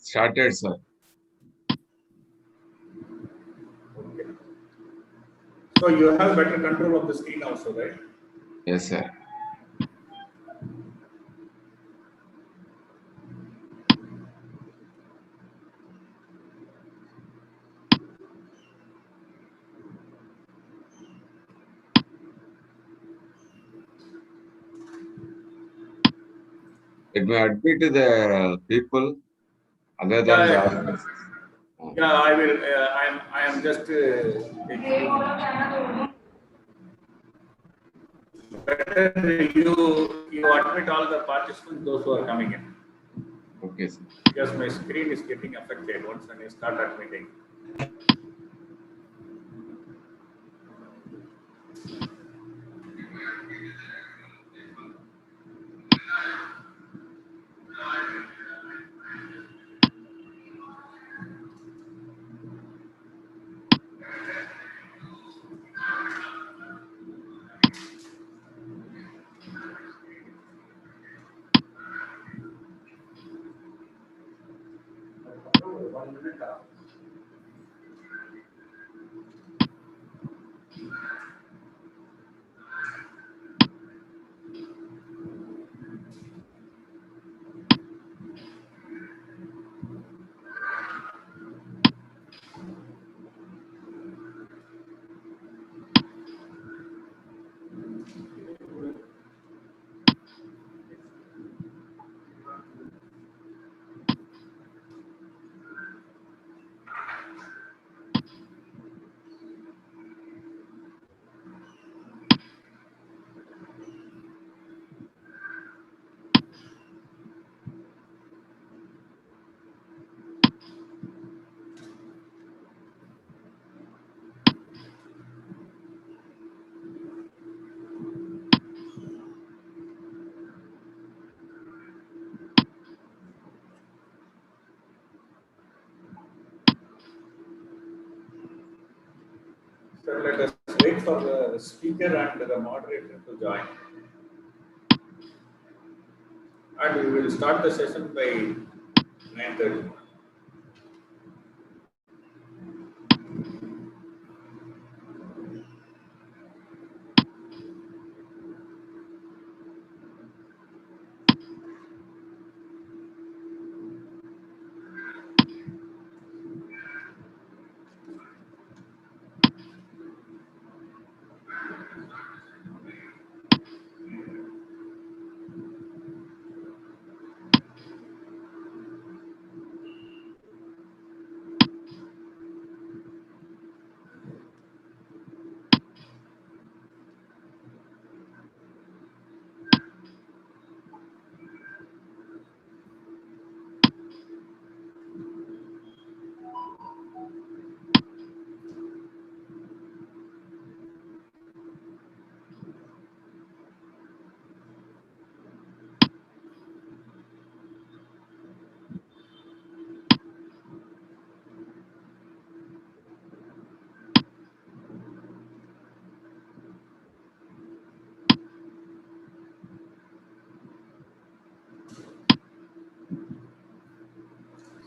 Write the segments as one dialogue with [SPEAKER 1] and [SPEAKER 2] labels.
[SPEAKER 1] Started, sir.
[SPEAKER 2] Okay. So you have better control of the screen also, right?
[SPEAKER 1] Yes, sir. Let me admit to the people other than the
[SPEAKER 2] Yeah,
[SPEAKER 1] organizers.
[SPEAKER 2] yeah, I will. I am just taking. Better you admit all the participants, those who are coming in,
[SPEAKER 1] Okay, sir.
[SPEAKER 2] because my screen is getting affected once when I start admitting. So let us wait for the speaker and the moderator to join, and we will start the session by 9:30.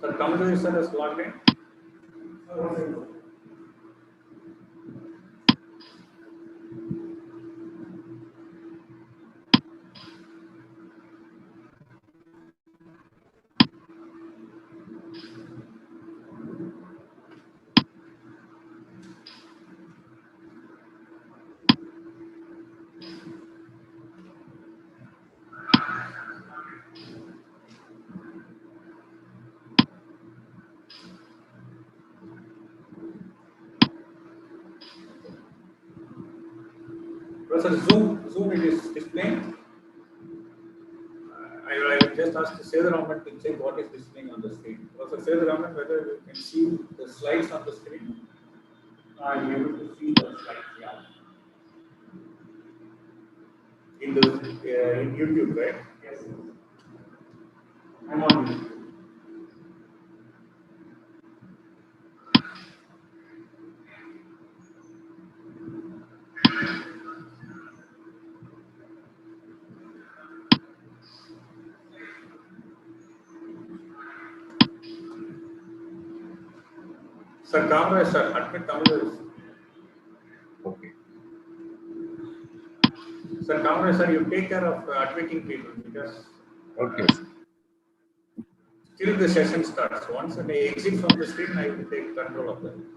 [SPEAKER 2] So conversation is logged in. Professor, Zoom it is displaying. I will just ask Sedaraman to check what is displaying on the screen. Professor Sedaraman, whether you can see the slides on the screen.
[SPEAKER 3] Are you able to see the slides? Yeah.
[SPEAKER 2] In YouTube, right?
[SPEAKER 3] Yes. I'm on YouTube.
[SPEAKER 2] Sir, Kamra, sir, admit Kamra.
[SPEAKER 1] Okay.
[SPEAKER 2] Sir, Kamra, sir, you take care of admitting people because
[SPEAKER 1] Okay, sir.
[SPEAKER 2] till the session starts. Once they exit from the screen, I will take control of them.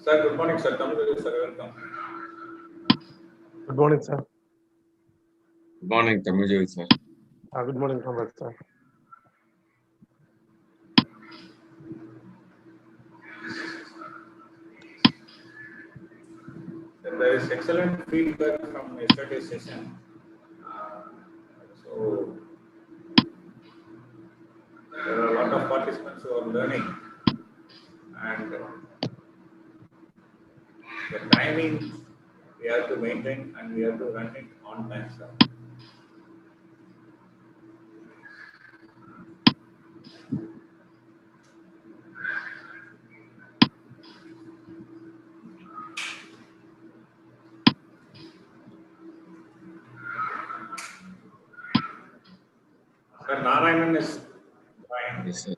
[SPEAKER 2] Sir, good morning, sir. Kamra, sir, welcome.
[SPEAKER 4] Good morning, sir.
[SPEAKER 1] Good morning, MATHEW, sir.
[SPEAKER 4] Good morning, comrade, sir.
[SPEAKER 2] There is excellent feedback from yesterday's session. So there are a lot of participants who are learning, and the timing we have to maintain and we have to run it on time, sir. Sir, Narayanan is fine.
[SPEAKER 1] Yes, sir.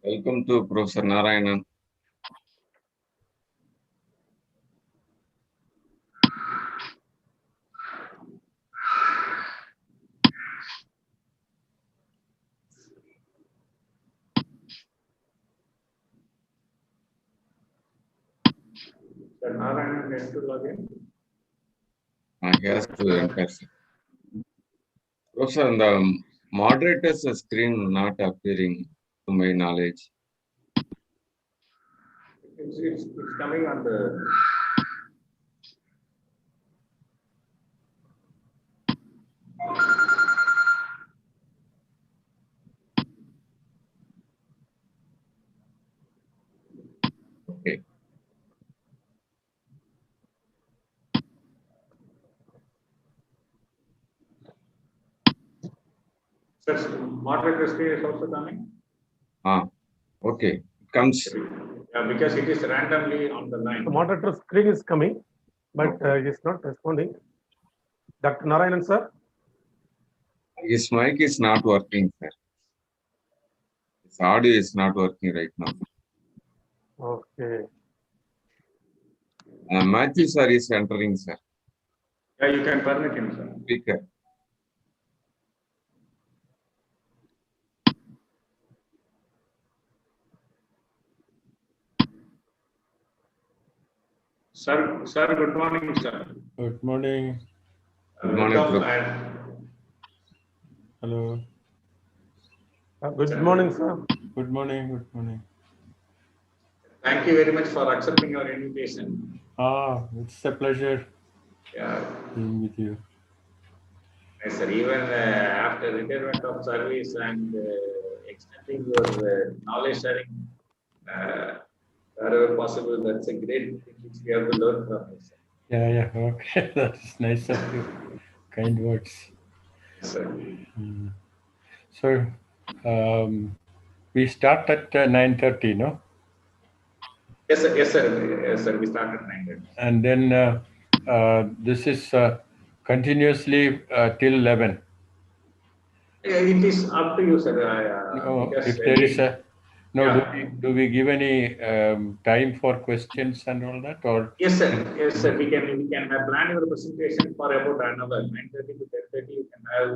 [SPEAKER 1] Welcome to Professor Narayanan.
[SPEAKER 2] Sir, Narayanan has to log in.
[SPEAKER 1] He has to enter, sir. Professor, the moderator's screen not appearing to my knowledge.
[SPEAKER 2] It's coming on the.
[SPEAKER 1] Okay.
[SPEAKER 2] Sir, moderator screen is also coming.
[SPEAKER 1] Okay. It comes.
[SPEAKER 2] Yeah, because it is randomly on the line.
[SPEAKER 4] The moderator screen is coming, but he is not responding. Dr. Narayanan, sir.
[SPEAKER 1] His mic is not working, sir. His audio is not working right now.
[SPEAKER 4] Okay.
[SPEAKER 1] Matthew, sir, is entering, sir.
[SPEAKER 2] Yeah, you can permit him, sir.
[SPEAKER 1] Speaker.
[SPEAKER 2] Sir, good morning, sir.
[SPEAKER 5] Good morning.
[SPEAKER 1] Good morning,
[SPEAKER 2] Welcome
[SPEAKER 1] Prof.
[SPEAKER 2] and
[SPEAKER 5] Hello.
[SPEAKER 4] Good morning, sir.
[SPEAKER 5] Good morning. Good morning.
[SPEAKER 2] thank you very much for accepting our invitation.
[SPEAKER 5] It's a pleasure
[SPEAKER 2] Yeah,
[SPEAKER 5] being with you.
[SPEAKER 2] yes, sir. Even after retirement of service and extending your knowledge sharing wherever possible, that's a great thing which we have to learn from you, sir.
[SPEAKER 5] Yeah. Okay. That's nice of you. Kind words.
[SPEAKER 2] Yes, sir.
[SPEAKER 5] So, we start at 9:30, no?
[SPEAKER 2] Yes, sir. Yes, sir. Yes, sir. We start at 9:30.
[SPEAKER 5] And then this is continuously till 11.
[SPEAKER 2] It is up to you, sir.
[SPEAKER 5] No,
[SPEAKER 2] Because
[SPEAKER 5] if there is a no,
[SPEAKER 2] yeah.
[SPEAKER 5] do we give any time for questions and all that, or
[SPEAKER 2] Yes, sir. Yes, sir. We can plan your presentation for about an hour. 9:30 to 10:30. You can have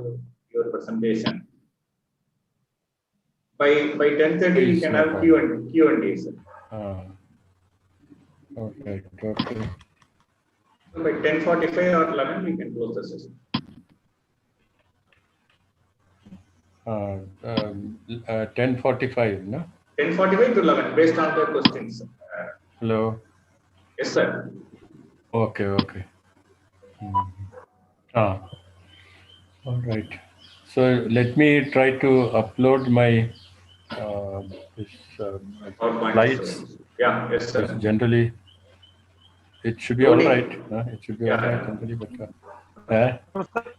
[SPEAKER 2] your presentation. By 10:30 you can have Q&A, sir.
[SPEAKER 5] Okay.
[SPEAKER 2] So by 10:45 or 11 we can close the session.
[SPEAKER 5] 10:45, no?
[SPEAKER 2] 10:45 to 11 based on the questions.
[SPEAKER 5] Hello.
[SPEAKER 2] Yes, sir.
[SPEAKER 5] Okay, okay. Ah, all right. So let me try to upload my uh, this,
[SPEAKER 2] PowerPoint.
[SPEAKER 5] slides.
[SPEAKER 2] Yeah, yes,
[SPEAKER 5] Because
[SPEAKER 2] sir.
[SPEAKER 5] generally it should be all right.
[SPEAKER 2] Loading.
[SPEAKER 5] It should be all right
[SPEAKER 2] Yeah.
[SPEAKER 5] generally, but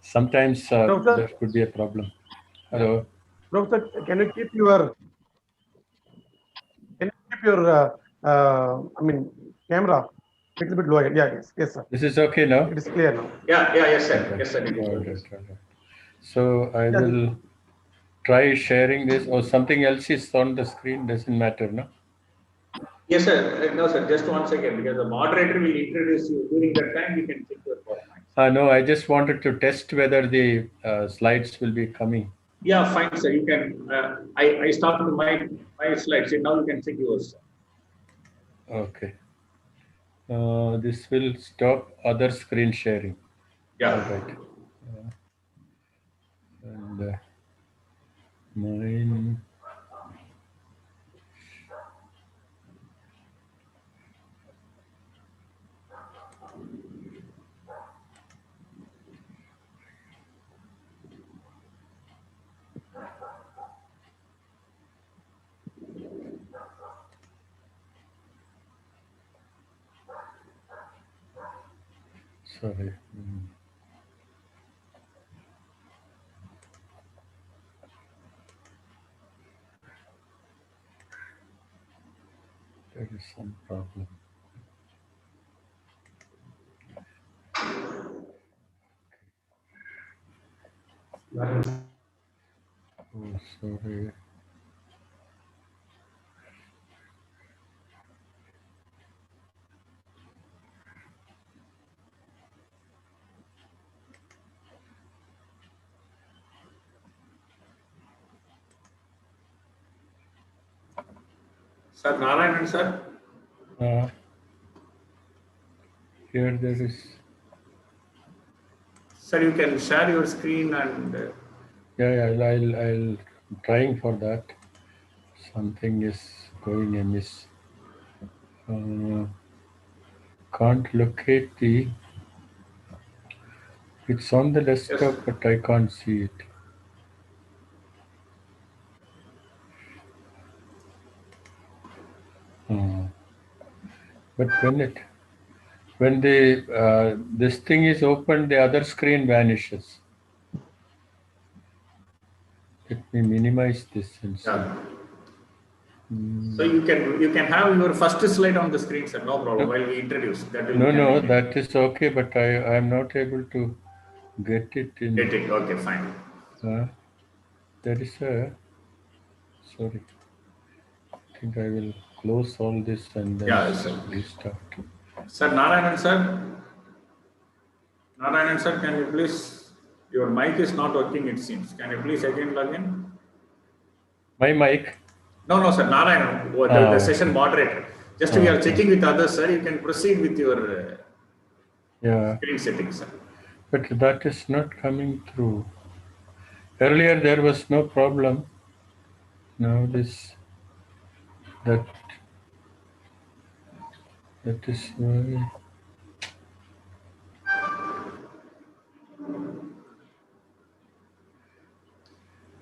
[SPEAKER 5] sometimes
[SPEAKER 4] Professor,
[SPEAKER 5] there could be a problem. Hello.
[SPEAKER 4] Professor, I mean, camera a little bit lower? Yeah, yes, sir.
[SPEAKER 5] This is okay now?
[SPEAKER 4] It is clear now.
[SPEAKER 2] Yeah, yes, sir.
[SPEAKER 5] Okay.
[SPEAKER 2] Yes, sir. It is
[SPEAKER 5] All
[SPEAKER 2] okay.
[SPEAKER 5] right, all right. So I
[SPEAKER 4] Yeah,
[SPEAKER 5] will try sharing this, or something else is on the screen, doesn't matter, no?
[SPEAKER 2] Yes, sir. No, sir. Just 1 second, because the moderator will introduce you. During that time, you can check your PowerPoint.
[SPEAKER 5] No, I just wanted to test whether the slides will be coming.
[SPEAKER 2] Yeah, fine, sir. You can. I stopped my slides. Now you can check yours.
[SPEAKER 5] Okay. This will stop other screen sharing.
[SPEAKER 2] Yeah.
[SPEAKER 5] All right. And mine. Sorry. There is some problem. Oh, sorry.
[SPEAKER 2] Sir Narayanan, sir.
[SPEAKER 5] Here there is.
[SPEAKER 2] Sir, you can share your screen and.
[SPEAKER 5] Yeah, I'll trying for that. Something is going amiss. Can't locate the. It's on the
[SPEAKER 2] Yes.
[SPEAKER 5] desktop, but I can't see it. But when the this thing is open, the other screen vanishes. Let me minimize this and see.
[SPEAKER 2] Yeah. So you can have your first slide on the screen, sir. No problem. While we introduce that will
[SPEAKER 5] No, that is okay, but I am not able to get it in.
[SPEAKER 2] Get it. Okay, fine.
[SPEAKER 5] There is a. Sorry. I think I will close all this and then
[SPEAKER 2] Sir.
[SPEAKER 5] restart.
[SPEAKER 2] Sir Narayanan, sir. Narayanan, sir, can you please? Your mic is not working, it seems. Can you please again log in?
[SPEAKER 5] My mic?
[SPEAKER 2] No, sir. Narayanan, the session moderator. Just we are checking with others, sir. You can proceed with your screen settings, sir.
[SPEAKER 5] But that is not coming through. Earlier there was no problem. Now that is why.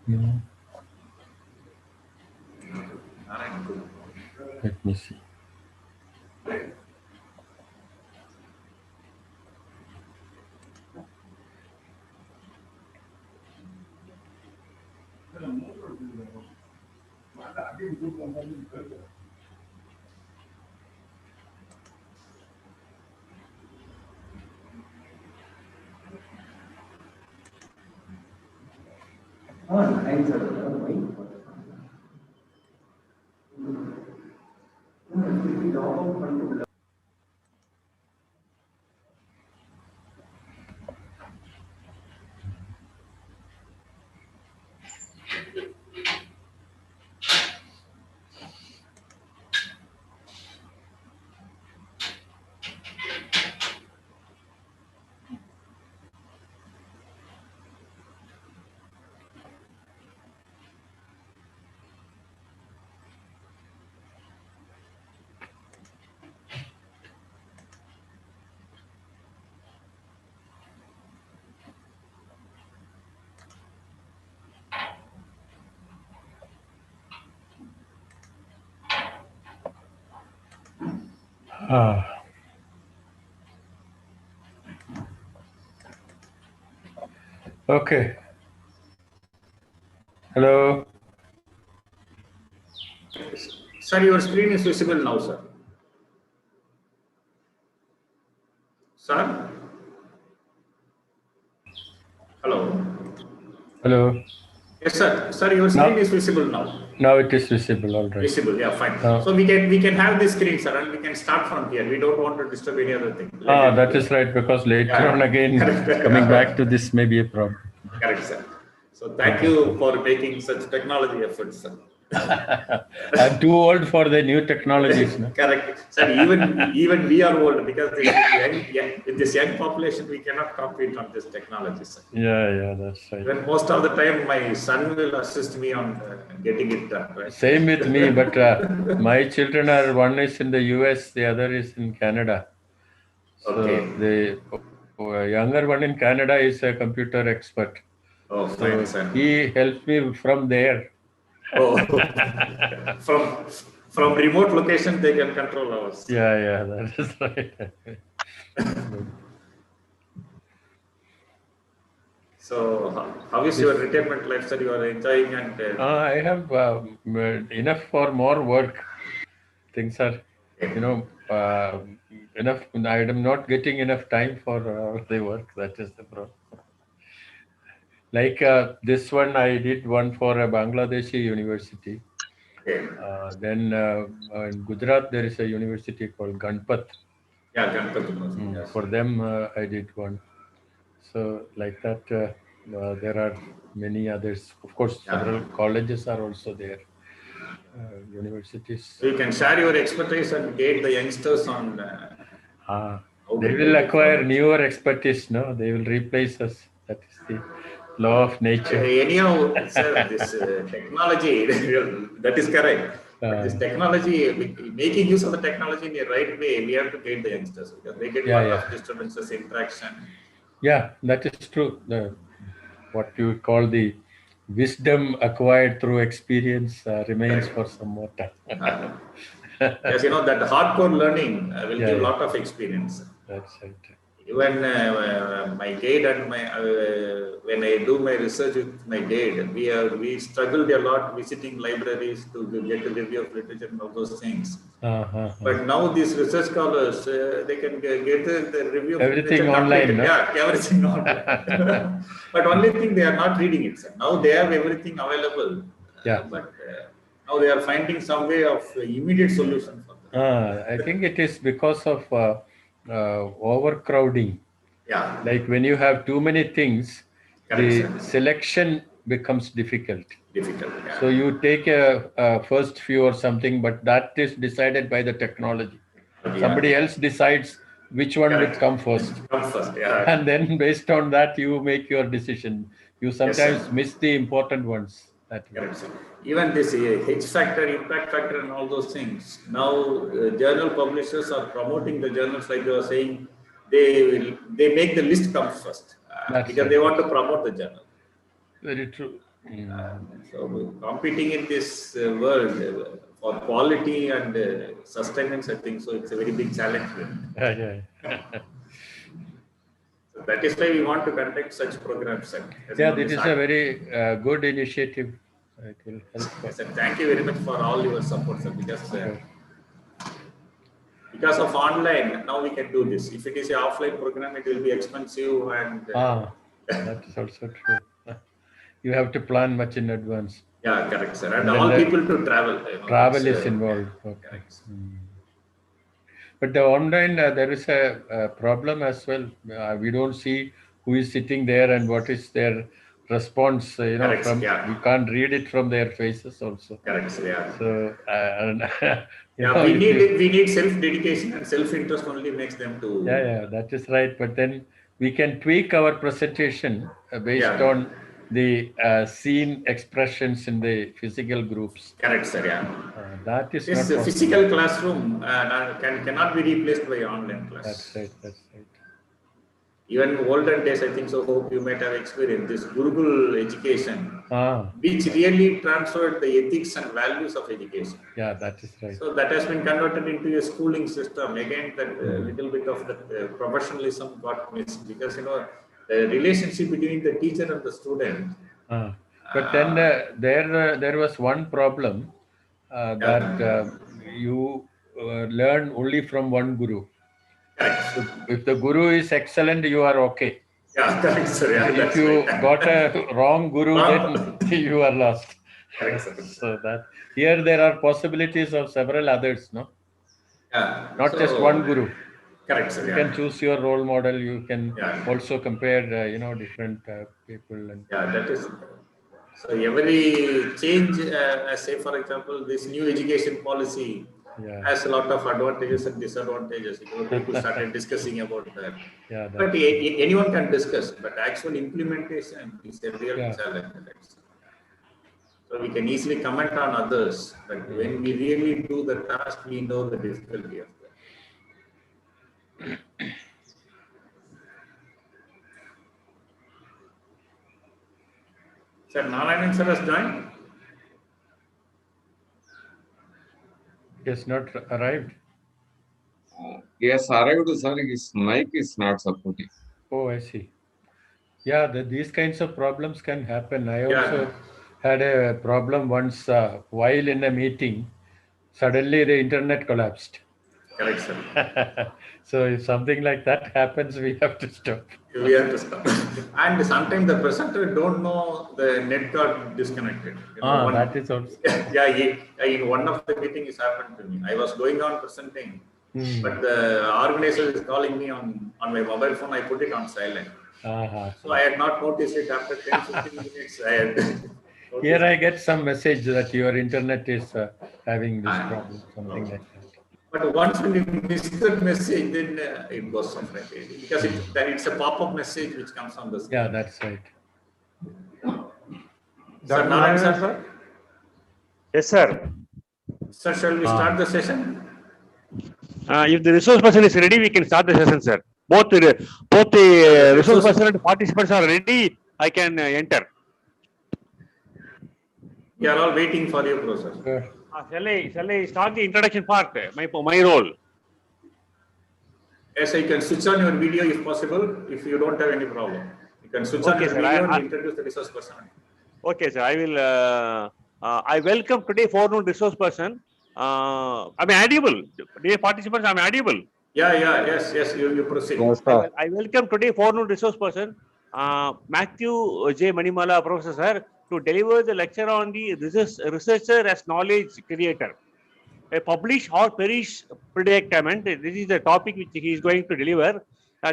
[SPEAKER 5] No. Let me see. Okay. Hello.
[SPEAKER 2] Sir, your screen is visible now, sir. Sir? Hello?
[SPEAKER 5] Hello.
[SPEAKER 2] Yes, sir. Sir, your screen is visible now.
[SPEAKER 5] Now it is visible. All right.
[SPEAKER 2] Visible, yeah, fine.
[SPEAKER 5] Now,
[SPEAKER 2] So we can have this screen, sir, and we can start from here. We don't want to disturb any other thing.
[SPEAKER 5] that is right, because later on again, coming back to this may be a problem.
[SPEAKER 2] Correct, sir. So thank you for making such technology efforts, sir.
[SPEAKER 5] I'm too old for the new technologies. No?
[SPEAKER 2] Correct. Sir, even we are old, because with this young population, we cannot compete on this technology, sir.
[SPEAKER 5] Yeah, that's right.
[SPEAKER 2] When most of the time, my son will assist me on getting it done. Right?
[SPEAKER 5] Same with me, but my children are, one is in the US, the other is in Canada. So the younger one in Canada is a computer expert.
[SPEAKER 2] Oh,
[SPEAKER 5] so
[SPEAKER 2] fine, sir.
[SPEAKER 5] He helps me from there.
[SPEAKER 2] Oh, from remote location, they can control ours.
[SPEAKER 5] Yeah, that is right.
[SPEAKER 2] So, how is your retirement life, sir? You are enjoying, and
[SPEAKER 5] I have enough for more work. Things are, enough. I am not getting enough time for the work. That is the problem. Like this one, I did one for a Bangladeshi university.
[SPEAKER 2] okay.
[SPEAKER 5] Then in Gujarat, there is a university called Ganpat.
[SPEAKER 2] Yeah, Ganpat. Yes.
[SPEAKER 5] For them, I did one. So like that, there are many others. Of course, several colleges are also there, universities.
[SPEAKER 2] So you can share your expertise and guide the youngsters on.
[SPEAKER 5] They will acquire newer expertise, no? They will replace us. That is the law of nature.
[SPEAKER 2] Anyhow, sir, this technology, that is correct. But this technology, making use of the technology in the right way, we have to guide the youngsters, because they get a lot of disturbances, interaction.
[SPEAKER 5] Yeah, that is true. What you call the wisdom acquired through experience remains for some more time.
[SPEAKER 2] Yes, that hardcore learning will give a lot of experience.
[SPEAKER 5] That's right.
[SPEAKER 2] Even my guide and when I do my research with my guide, we struggled a lot visiting libraries to get a review of literature and all those things. But now these research scholars, they can get the review of
[SPEAKER 5] everything
[SPEAKER 2] literature
[SPEAKER 5] online. No?
[SPEAKER 2] Yeah, everything online. But only thing, they are not reading it, sir. Now they have everything available. But now they are finding some way of immediate solution for them.
[SPEAKER 5] I think it is because of overcrowding.
[SPEAKER 2] Yeah.
[SPEAKER 5] Like when you have too many things, the selection becomes difficult. So you take a first few or something, but that is decided by the technology. Somebody else decides which one would come first. And then based on that, you make your decision. You sometimes miss the important ones.
[SPEAKER 2] Even this H factor, impact factor, and all those things. Now, journal publishers are promoting the journals, like you were saying. They make the list come first because they want to promote the journal.
[SPEAKER 5] Very true.
[SPEAKER 2] So, competing in this world for quality and sustenance, I think so. It's a very big challenge. So that is why we want to conduct such programs.
[SPEAKER 5] Yeah, this is a very good initiative. It will help.
[SPEAKER 2] Yes, sir. Thank you very much for all your support, sir. Because of online, now we can do this. If it is an offline program, it will be expensive and.
[SPEAKER 5] That is also true. You have to plan much in advance.
[SPEAKER 2] Yeah, correct, sir. And all people to travel.
[SPEAKER 5] Travel is involved. Okay. But the online, there is a problem as well. We don't see who is sitting there and what is their response. You can't read it from their faces also.
[SPEAKER 2] Correct, sir.
[SPEAKER 5] So,
[SPEAKER 2] we need self-dedication and self-interest only makes them to.
[SPEAKER 5] Yeah, that is right. But then we can tweak our presentation based on the seen expressions in the physical groups.
[SPEAKER 2] Correct, sir.
[SPEAKER 5] That is
[SPEAKER 2] this
[SPEAKER 5] not
[SPEAKER 2] physical classroom cannot be replaced by online class.
[SPEAKER 5] That's right.
[SPEAKER 2] Even olden days, I think so, hope you might have experienced this Gurukul education, which really transferred the ethics and values of education.
[SPEAKER 5] Yeah, that is right.
[SPEAKER 2] So that has been converted into a schooling system. Again, that little bit of that professionalism got missed, because, you know, the relationship between the teacher and the student.
[SPEAKER 5] But then there was one problem that you learn only from one guru.
[SPEAKER 2] Correct.
[SPEAKER 5] If the guru is excellent, you are okay.
[SPEAKER 2] Yeah, correct, sir. Yeah,
[SPEAKER 5] If you got a wrong guru, then you are lost.
[SPEAKER 2] Correct, sir.
[SPEAKER 5] So that here there are possibilities of several others, no?
[SPEAKER 2] Yeah.
[SPEAKER 5] Not just one guru.
[SPEAKER 2] Correct, sir.
[SPEAKER 5] You can choose your role model. You can
[SPEAKER 2] Yeah.
[SPEAKER 5] also compare, different people. And
[SPEAKER 2] Yeah, that is. So every change, say for example, this new education policy has a lot of advantages and disadvantages. You know, people started discussing about that.
[SPEAKER 5] Yeah,
[SPEAKER 2] but anyone can discuss, but actual implementation is a real challenge. So we can easily comment on others, but when we really do the task, we know the difficulty of that. Sir, Narayanan sir has joined?
[SPEAKER 5] He has not arrived.
[SPEAKER 1] Yes, arrived, sir. His mic is not supporting.
[SPEAKER 5] Oh, I see. Yeah, these kinds of problems can happen. I also had a problem once while in a meeting. Suddenly the internet collapsed.
[SPEAKER 2] Correct, sir.
[SPEAKER 5] So if something like that happens, we have to stop.
[SPEAKER 2] We have to stop. And sometimes the presenter don't know the net got disconnected. You know,
[SPEAKER 5] that is also.
[SPEAKER 2] In one of the meetings happened to me. I was going on presenting, but the organizer is calling me on my mobile phone. I put it on silent. So I had not noticed it after 10-15 minutes. I had
[SPEAKER 5] Here I get some message that your internet is having this problem, something like that.
[SPEAKER 2] But once when you miss that message, then it goes somewhere. Because it's a pop-up message which comes on the screen.
[SPEAKER 5] Yeah, that's right.
[SPEAKER 2] Sir, Narayan, sir?
[SPEAKER 3] Yes, sir.
[SPEAKER 2] Sir, shall we start the session?
[SPEAKER 3] If the resource person is ready, we can start the session, sir. Both the resource person and participants are ready. I can enter.
[SPEAKER 2] We are all waiting for you, Professor.
[SPEAKER 3] Shall I start the introduction part? My role.
[SPEAKER 2] Yes, you can switch on your video if possible. If you don't have any problem, you can switch on your video and introduce the resource person.
[SPEAKER 3] Okay, sir. I will. I welcome today forenoon resource person. Am I audible? Dear participants, am I audible?
[SPEAKER 2] Yes. You proceed.
[SPEAKER 1] Yes,
[SPEAKER 3] I welcome today forenoon resource person, MATHEW J MANIMALA professor, sir, to deliver the lecture on the researcher as knowledge creator. A publish or perish predicament. This is the topic which he is going to deliver.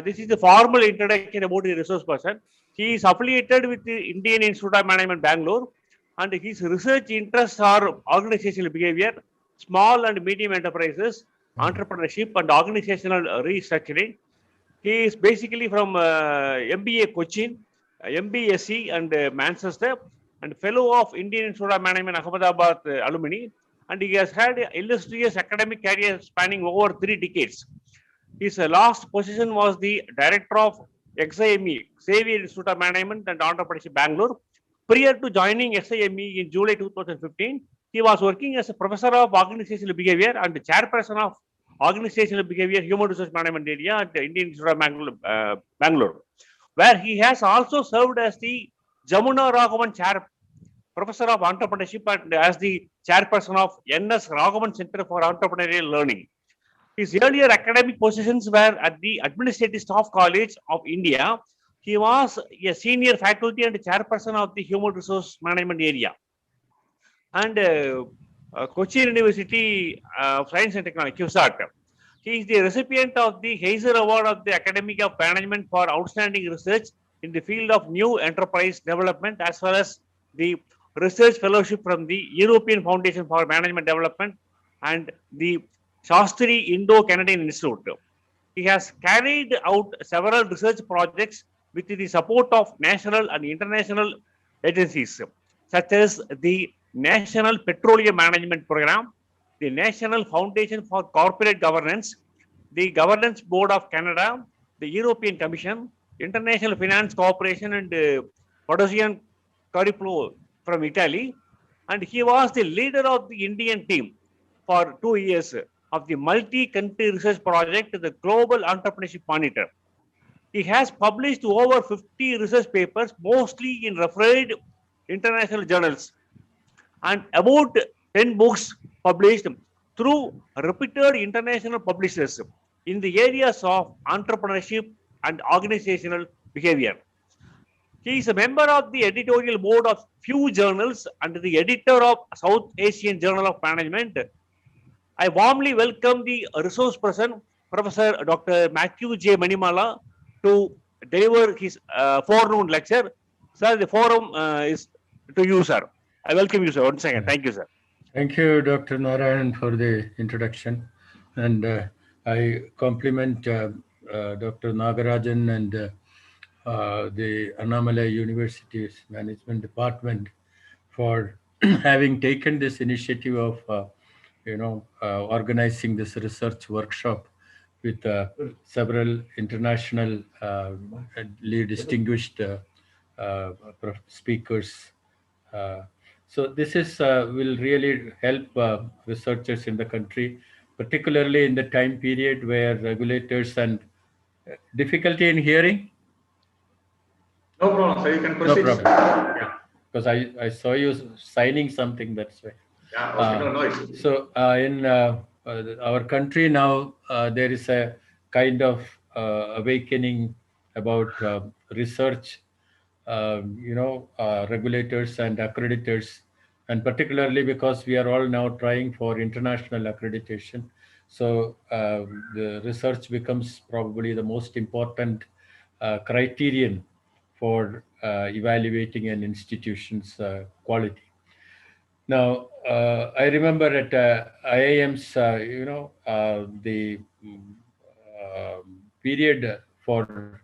[SPEAKER 3] This is the formal introduction about the resource person. He is affiliated with the Indian Institute of Management, Bangalore, and his research interests are organizational behavior, small and medium enterprises, entrepreneurship, and organizational restructuring. He is basically from MBA Cochin, MBSc and Manchester, and fellow of Indian Institute of Management, Ahmedabad alumni. And he has had an illustrious academic career spanning over 3 decades. His last position was the director of XIME, Xavier Institute of Management and Entrepreneurship, Bangalore. Prior to joining XIME in July 2015, he was working as a professor of organizational behavior and chairperson of organizational behavior, human resource management area at the Indian Institute of Bangalore, where he has also served as the Jamuna Raghavan Chair, Professor of Entrepreneurship, and as the chairperson of NS Raghavan Center for Entrepreneurial Learning. His earlier academic positions were at the Administrative Staff College of India. He was a senior faculty and chairperson of the Human Resource Management area. And Cochin University of Science and Technology, QSAT. He is the recipient of the Heiser Award of the Academy of Management for outstanding research in the field of new enterprise development, as well as the research fellowship from the European Foundation for Management Development and the Shastri Indo-Canadian Institute. He has carried out several research projects with the support of national and international agencies, such as the National Petroleum Management Program, the National Foundation for Corporate Governance, the Governance Board of Canada, the European Commission, International Finance Corporation and Podosian Cariplo from Italy. And he was the leader of the Indian team for 2 years of the multi-country research project, the Global Entrepreneurship Monitor. He has published over 50 research papers, mostly in referred international journals, and about 10 books published through reputed international publishers in the areas of entrepreneurship and organizational behavior. He is a member of the editorial board of few journals and the editor of South Asian Journal of Management. I warmly welcome the resource person, Professor Dr. Matthew J. Manimala, to deliver his forenoon lecture. Sir, the forum is to you, sir. I welcome you, sir. Once again, thank you, sir.
[SPEAKER 5] Thank you, Dr. Narayan, for the introduction. And I compliment Dr. Nagarajan and the Annamala University's Management Department for having taken this initiative of, organizing this research workshop with several international distinguished speakers. So this is will really help researchers in the country, particularly in the time period where regulators and difficulty in hearing.
[SPEAKER 2] No problem, sir. You can proceed.
[SPEAKER 5] No problem. Yeah, because I saw you signing something. That's why.
[SPEAKER 2] Yeah. Okay. No issues.
[SPEAKER 5] So in our country now, there is a kind of awakening about research, regulators and accreditors, and particularly because we are all now trying for international accreditation. So the research becomes probably the most important criterion for evaluating an institution's quality. Now, I remember at IIMs, the period for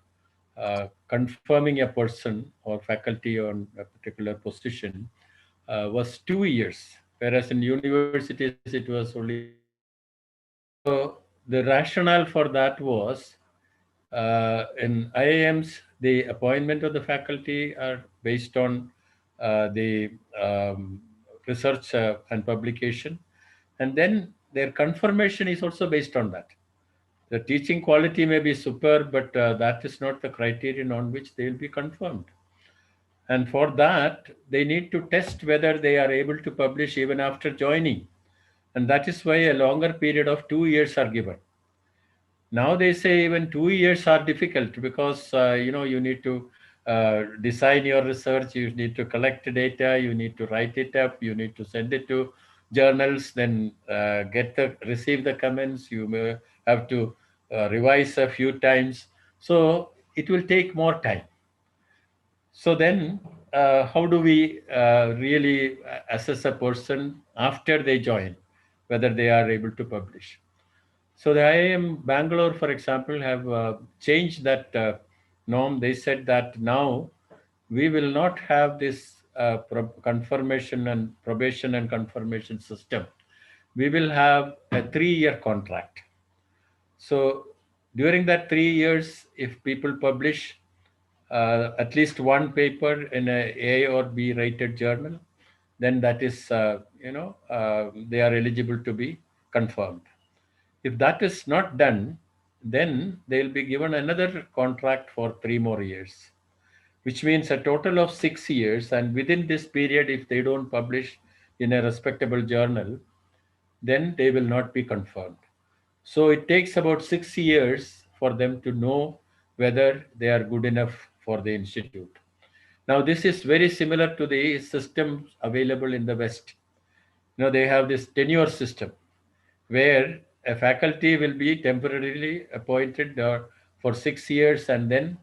[SPEAKER 5] confirming a person or faculty on a particular position was 2 years, whereas in universities it was only 3 years. So the rationale for that was in IIMs, the appointment of the faculty are based on the research and publication, and then their confirmation is also based on that. The teaching quality may be superb, but that is not the criterion on which they will be confirmed. And for that, they need to test whether they are able to publish even after joining. And that is why a longer period of 2 years are given. Now they say even 2 years are difficult because you need to design your research, you need to collect data, you need to write it up, you need to send it to journals, then receive the comments, you may have to revise a few times. So it will take more time. So then how do we really assess a person after they join, whether they are able to publish? So the IIM-Bangalore, for example, have changed that norm. They said that now we will not have this confirmation and probation and confirmation system. We will have a 3-year contract. So during that 3 years, if people publish at least one paper in a or B rated journal, then that is, they are eligible to be confirmed. If that is not done, then they'll be given another contract for 3 more years, which means a total of 6 years. And within this period, if they don't publish in a respectable journal, then they will not be confirmed. So it takes about 6 years for them to know whether they are good enough for the institute. Now, this is very similar to the systems available in the West. They have this tenure system where a faculty will be temporarily appointed for 6 years, and then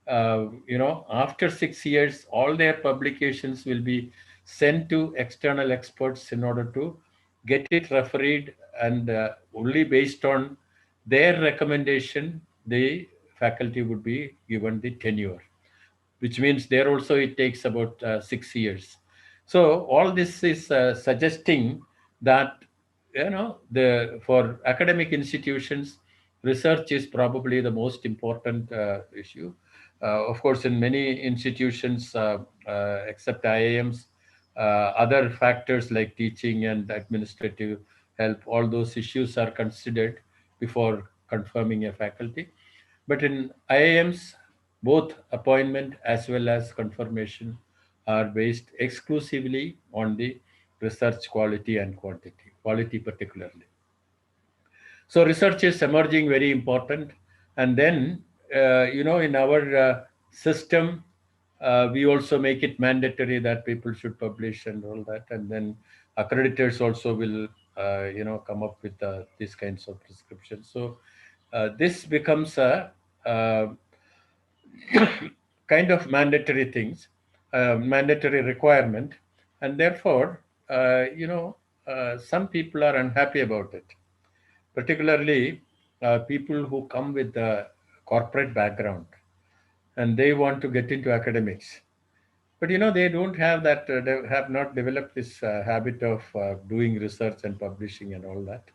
[SPEAKER 5] after 6 years all their publications will be sent to external experts in order to get it refereed, and only based on their recommendation the faculty would be given the tenure, which means there also it takes about 6 years. So all this is suggesting that for academic institutions, research is probably the most important issue. Of course, in many institutions, except IIMs, other factors like teaching and administrative help, all those issues are considered before confirming a faculty. But in IIMs, both appointment as well as confirmation are based exclusively on the research quality and quality particularly. So research is emerging very important. And then, in our system, we also make it mandatory that people should publish and all that. And then accreditors also will, come up with these kinds of prescriptions. So this becomes a kind of mandatory things, mandatory requirement. And therefore, some people are unhappy about it, particularly people who come with a corporate background and they want to get into academics. But they don't have that, they have not developed this habit of doing research and publishing and all that.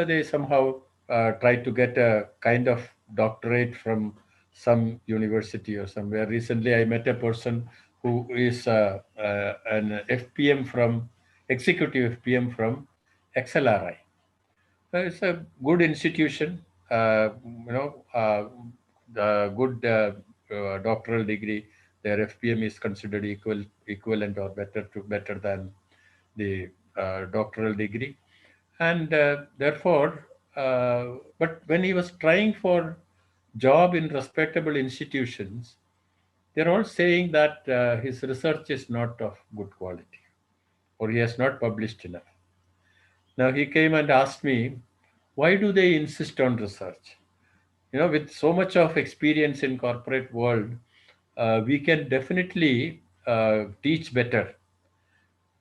[SPEAKER 5] They somehow try to get a kind of doctorate from some university or somewhere. Recently, I met a person who is an FPM from, executive FPM from XLRI. It's a good institution, good doctoral degree. Their FPM is considered equivalent or better than the doctoral degree, and therefore, but when he was trying for job in respectable institutions, they're all saying that his research is not of good quality, or he has not published enough. Now he came and asked me, why do they insist on research? With so much of experience in corporate world, we can definitely teach better.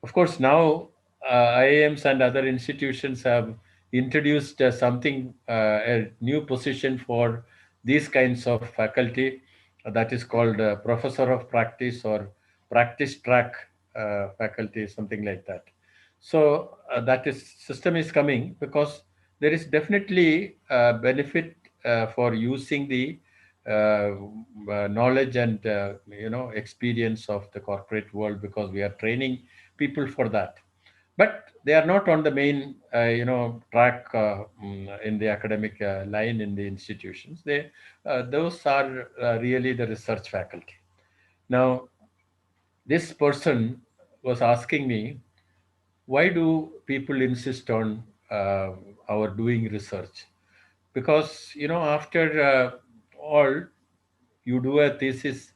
[SPEAKER 5] Of course, now IIMs and other institutions have introduced a new position for these kinds of faculty, that is called Professor of Practice or Practice Track faculty, something like that. So that is system is coming because there is definitely a benefit for using the knowledge and experience of the corporate world, because we are training people for that. But they are not on the main track in the academic line in the institutions. Those are really the research faculty. Now this person was asking me, why do people insist on our doing research? Because after all, you do a thesis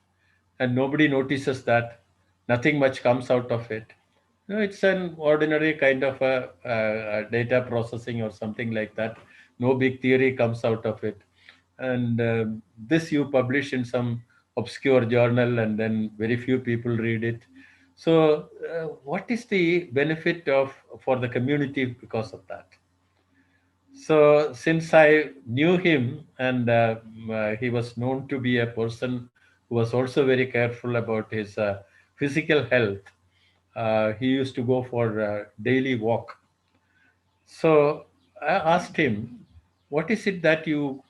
[SPEAKER 5] and nobody notices that, nothing much comes out of it. It's an ordinary kind of a data processing or something like that. No big theory comes out of it. And this you publish in some obscure journal and then very few people read it. So what is the benefit for the community because of that? So since I knew him, and he was known to be a person who was also very careful about his physical health, he used to go for a daily walk. So I asked him, what is it that you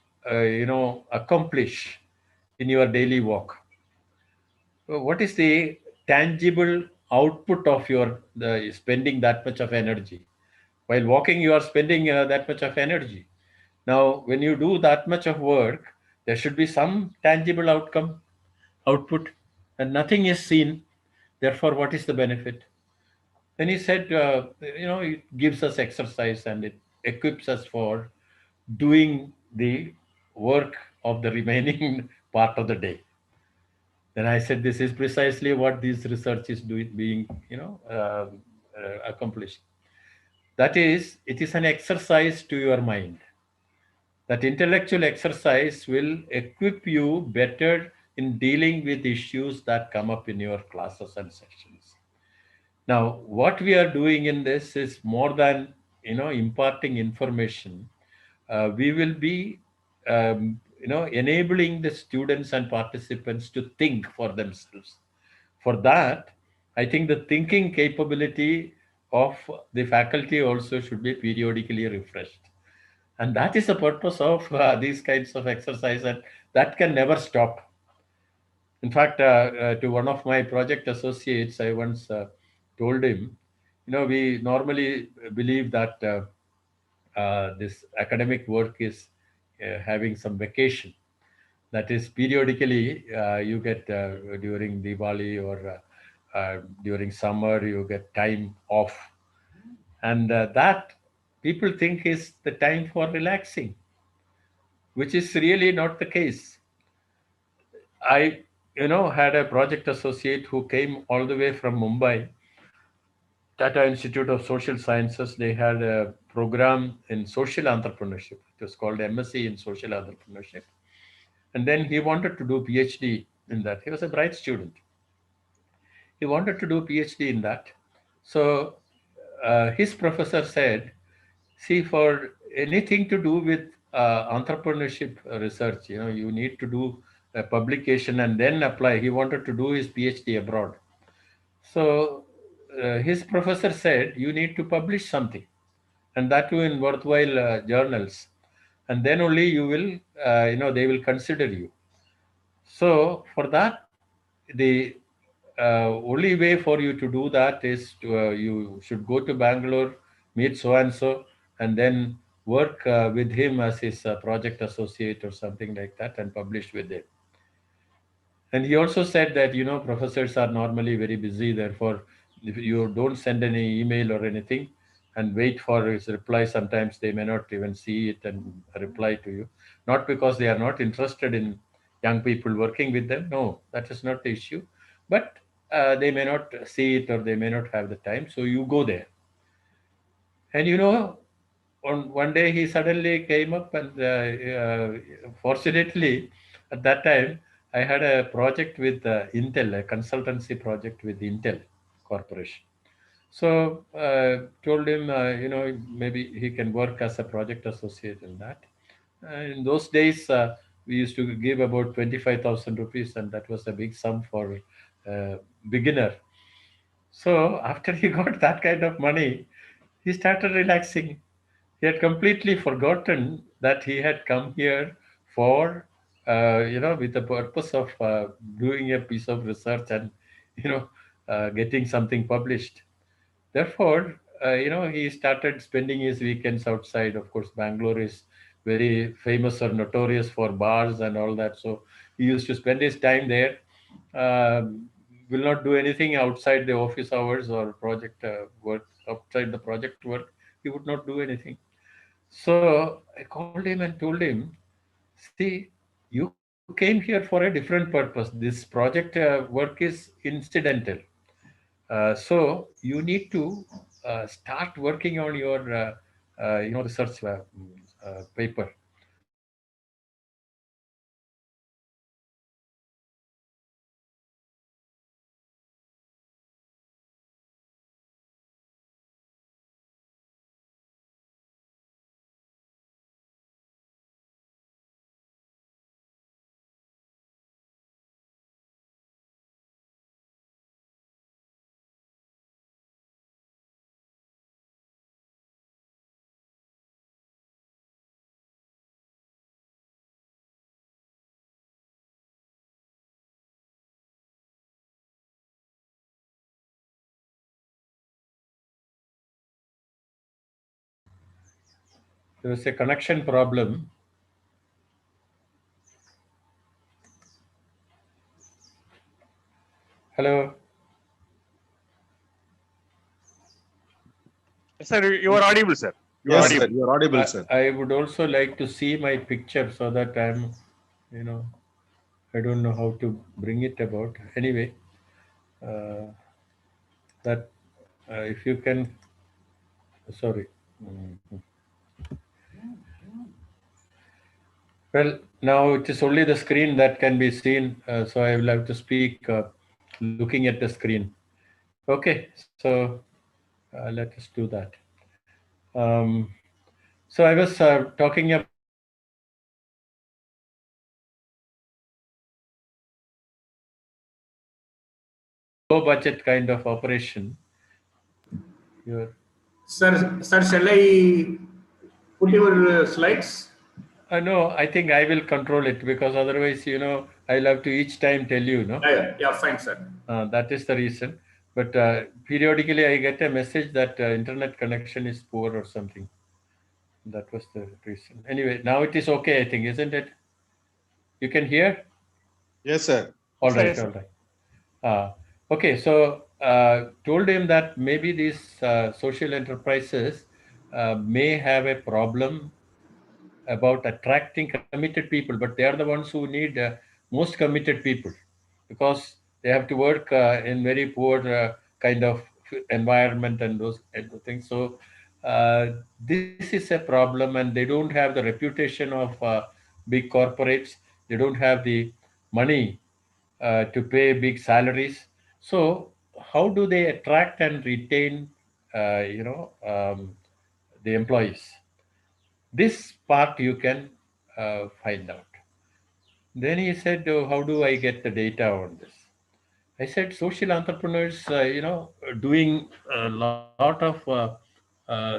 [SPEAKER 5] accomplish in your daily walk? What is the tangible output of your spending that much of energy? While walking, you are spending that much of energy. Now, when you do that much of work, there should be some tangible output, and nothing is seen. Therefore, what is the benefit? Then he said, it gives us exercise and it equips us for doing the work of the remaining part of the day. Then I said, this is precisely what this research is being accomplished. That is, it is an exercise to your mind. That intellectual exercise will equip you better in dealing with issues that come up in your classes and sessions. Now, what we are doing in this is more than imparting information. We will be enabling the students and participants to think for themselves. For that, I think the thinking capability of the faculty also should be periodically refreshed. And that is the purpose of these kinds of exercise, and that can never stop. In fact, to one of my project associates, I once told him, we normally believe that this academic work is having some vacation. That is, periodically you get during Diwali or during summer, you get time off. And that people think is the time for relaxing, which is really not the case. I, had a project associate who came all the way from Mumbai, Tata Institute of Social Sciences. They had a program in social entrepreneurship. It was called MSc in social entrepreneurship. And then he wanted to do PhD in that. He was a bright student. He wanted to do PhD in that. So his professor said, see, for anything to do with entrepreneurship research, you need to do a publication and then apply. He wanted to do his PhD abroad. So his professor said, you need to publish something, and that too in worthwhile journals. And then only you will, they will consider you. So for that, the only way for you to do that is to, you should go to Bangalore, meet so-and-so, and then work with him as his project associate or something like that and publish with him. And he also said that, professors are normally very busy. Therefore, if you don't send any email or anything and wait for his reply, sometimes they may not even see it and reply to you. Not because they are not interested in young people working with them. No, that is not the issue. But they may not see it or they may not have the time. So you go there. And on one day he suddenly came up and fortunately at that time I had a project with Intel, a consultancy project with Intel Corporation. So told him, maybe he can work as a project associate in that. In those days, we used to give about 25,000 rupees, and that was a big sum for a beginner. So after he got that kind of money, he started relaxing. He had completely forgotten that he had come here for, with the purpose of doing a piece of research and, getting something published. Therefore, he started spending his weekends outside. Of course, Bangalore is very famous or notorious for bars and all that. So he used to spend his time there. Will not do anything outside the office hours or project work. Outside the project work, he would not do anything. So I called him and told him, see, you came here for a different purpose. This project work is incidental. So you need to start working on your, research paper. So he started working on his research paper, and there was a connection problem. Hello.
[SPEAKER 3] Sir, you are audible, sir.
[SPEAKER 6] Yes, sir, you are audible, sir.
[SPEAKER 5] I would also like to see my picture so that I'm, I don't know how to bring it about. Anyway, that if you can, sorry. Well, now it is only the screen that can be seen, so I will have to speak looking at the screen. Okay, so let us do that. So I was talking about low budget kind of operation.
[SPEAKER 2] Sir, shall I put your slides?
[SPEAKER 5] No, I think I will control it, because otherwise, I'll have to each time tell you, no?
[SPEAKER 2] Yeah, fine, sir.
[SPEAKER 5] That is the reason. But periodically I get a message that internet connection is poor or something. That was the reason. Anyway, now it is okay, I think, isn't it? You can hear?
[SPEAKER 6] Yes, sir.
[SPEAKER 5] All
[SPEAKER 3] Yes, sir,
[SPEAKER 5] right,
[SPEAKER 3] yes,
[SPEAKER 5] all
[SPEAKER 3] sir.
[SPEAKER 5] right. Okay, so told him that maybe these social enterprises may have a problem about attracting committed people, but they are the ones who need most committed people because they have to work in very poor kind of environment and those kind of things. So this is a problem, and they don't have the reputation of big corporates. They don't have the money to pay big salaries. So how do they attract and retain, the employees? This part you can find out. Then he said, "Oh, how do I get the data on this?" I said, social entrepreneurs, doing a lot of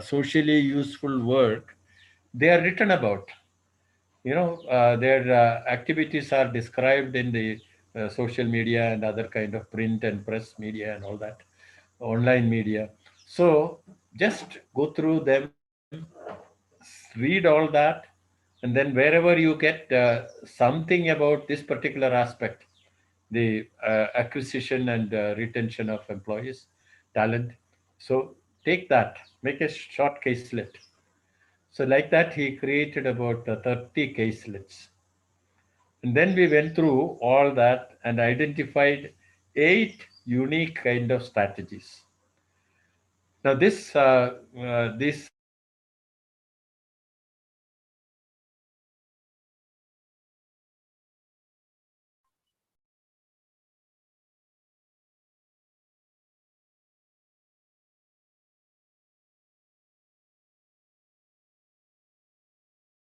[SPEAKER 5] socially useful work, they are written about. Their activities are described in the social media and other kind of print and press media and all that, online media. So just go through them, read all that, and then wherever you get something about this particular aspect, the acquisition and retention of employees, talent. So take that, make a short caselet. So like that, he created about 30 caselets. And then we went through all that and identified 8 unique kind of strategies. Now these strategies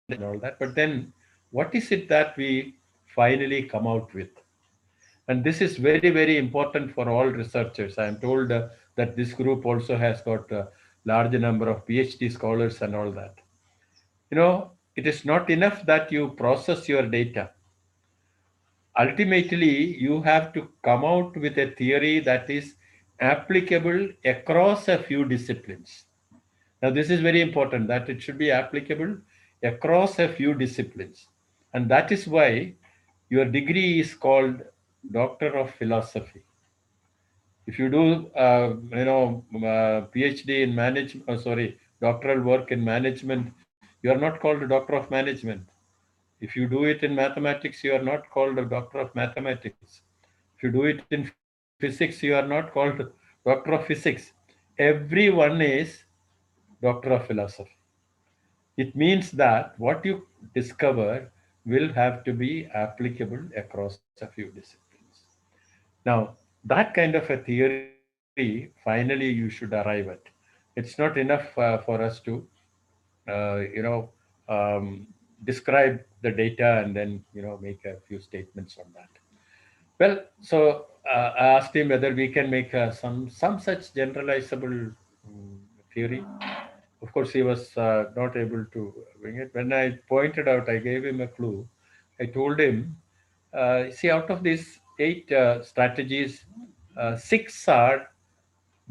[SPEAKER 5] and all that. But then, what is it that we finally come out with? And this is very, very important for all researchers. I am told that this group also has got a large number of PhD scholars and all that. It is not enough that you process your data. Ultimately, you have to come out with a theory that is applicable across a few disciplines. Now, this is very important that it should be applicable across a few disciplines. And that is why your degree is called Doctor of Philosophy. If you do, PhD in management, doctoral work in management, you are not called a doctor of management. If you do it in mathematics, you are not called a doctor of mathematics. If you do it in physics, you are not called doctor of physics. Everyone is doctor of philosophy. It means that what you discover will have to be applicable across a few disciplines. Now, that kind of a theory, finally, you should arrive at. It's not enough for us to, describe the data and then, make a few statements on that. Well, so I asked him whether we can make some such generalizable theory. Of course, he was not able to bring it. When I pointed out, I gave him a clue. I told him, see, out of these 8 strategies, 6 are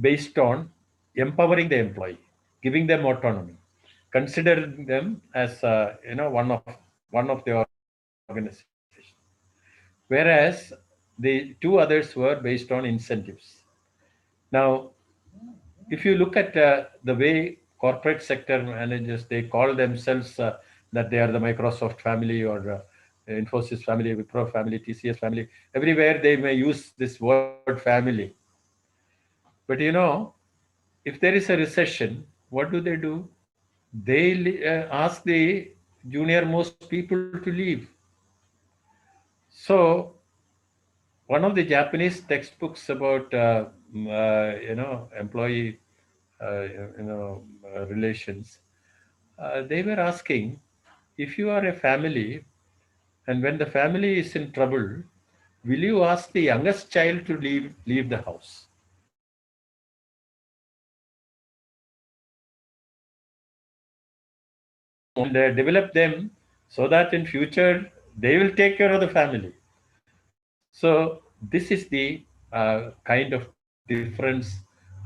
[SPEAKER 5] based on empowering the employee, giving them autonomy, considering them as one of the organization. Whereas the 2 others were based on incentives. Now, if you look at the way corporate sector managers, they call themselves that they are the Microsoft family or Infosys family, Wipro family, TCS family. Everywhere they may use this word family. But if there is a recession, what do? They ask the junior most people to leave. So one of the Japanese textbooks about employee relations, they were asking, if you are a family and when the family is in trouble, will you ask the youngest child to leave the house? And develop them so that in future they will take care of the family. So this is the kind of difference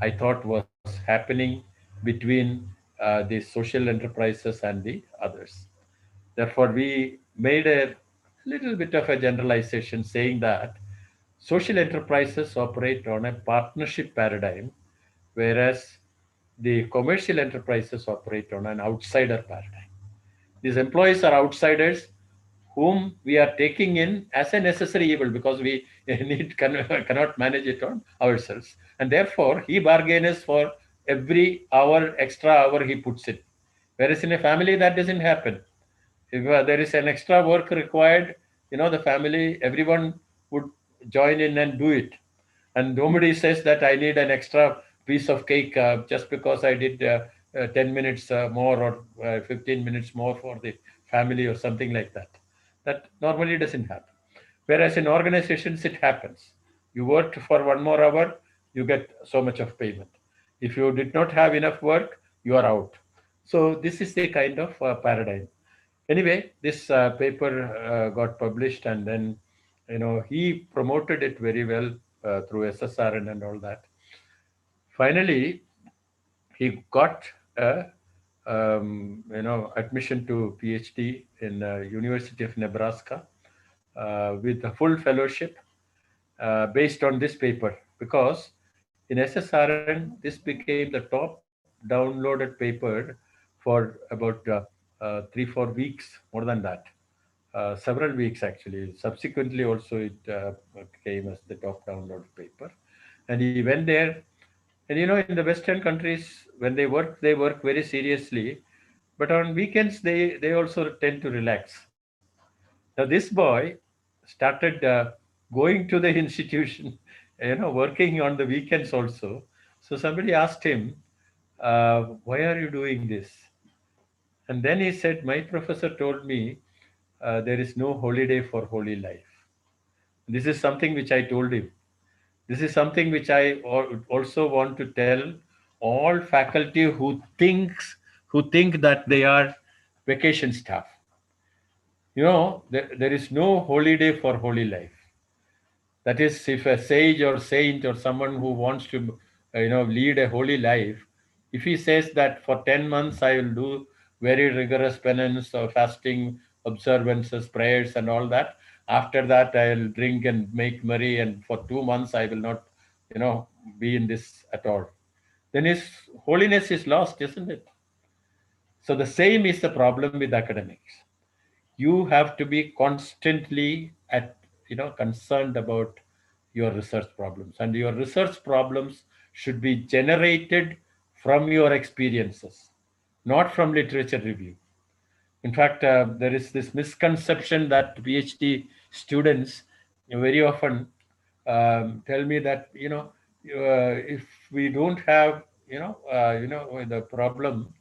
[SPEAKER 5] I thought was happening between the social enterprises and the others. Therefore, we made a little bit of a generalization saying that social enterprises operate on a partnership paradigm, whereas the commercial enterprises operate on an outsider paradigm. These employees are outsiders whom we are taking in as a necessary evil because we cannot manage it on ourselves. And therefore, he bargains for every hour, extra hour he puts in. Whereas in a family, that doesn't happen. If there is an extra work required, the family, everyone would join in and do it. And nobody says that I need an extra piece of cake just because I did 10 minutes more or 15 minutes more for the family or something like that. That normally doesn't happen. Whereas in organizations, it happens. You worked for 1 more hour, you get so much of payment. If you did not have enough work, you are out. So this is the kind of paradigm. Anyway, this paper got published, and then he promoted it very well through SSRN and all that. Finally, he got a admission to PhD in University of Nebraska with a full fellowship based on this paper, because in SSRN this became the top downloaded paper for about 3-4 weeks, more than that, several weeks actually. Subsequently, also it came as the top downloaded paper, and he went there. And in the Western countries, when they work very seriously, but on weekends they also tend to relax. Now this boy started going to the institution, working on the weekends also. So somebody asked him, "Why are you doing this?" And then he said, "My professor told me there is no holiday for holy life." This is something which I told him. This is something which I also want to tell all faculty who think that they are vacation staff. There is no holiday for holy life. That is, if a sage or saint or someone who wants to, lead a holy life, if he says that for 10 months I will do very rigorous penance or fasting, observances, prayers, and all that, after that I'll drink and make merry, and for 2 months I will not, be in this at all, then his holiness is lost, isn't it? So the same is the problem with academics. You have to be constantly concerned about your research problems, and your research problems should be generated from your experiences, not from literature review. In fact, there is this misconception that PhD students very often tell me that if we don't have the problem,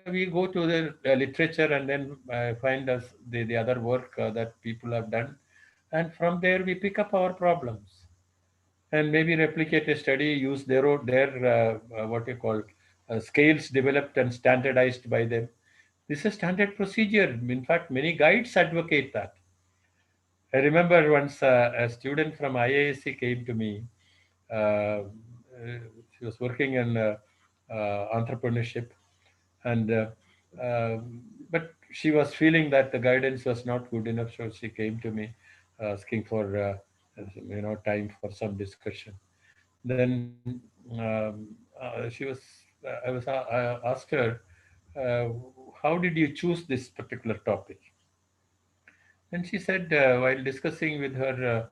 [SPEAKER 5] we go to the literature and then find us the other work that people have done, and from there we pick up our problems and maybe replicate a study, use their what you call scales developed and standardized by them. This is a standard procedure. In fact, many guides advocate that. I remember once a student from IISc came to me. Uh, she was working in entrepreneurship, and but she was feeling that the guidance was not good enough, so she came to me asking for time for some discussion. Then she was I asked her, uh, how did you choose this particular topic? And she said, while discussing with her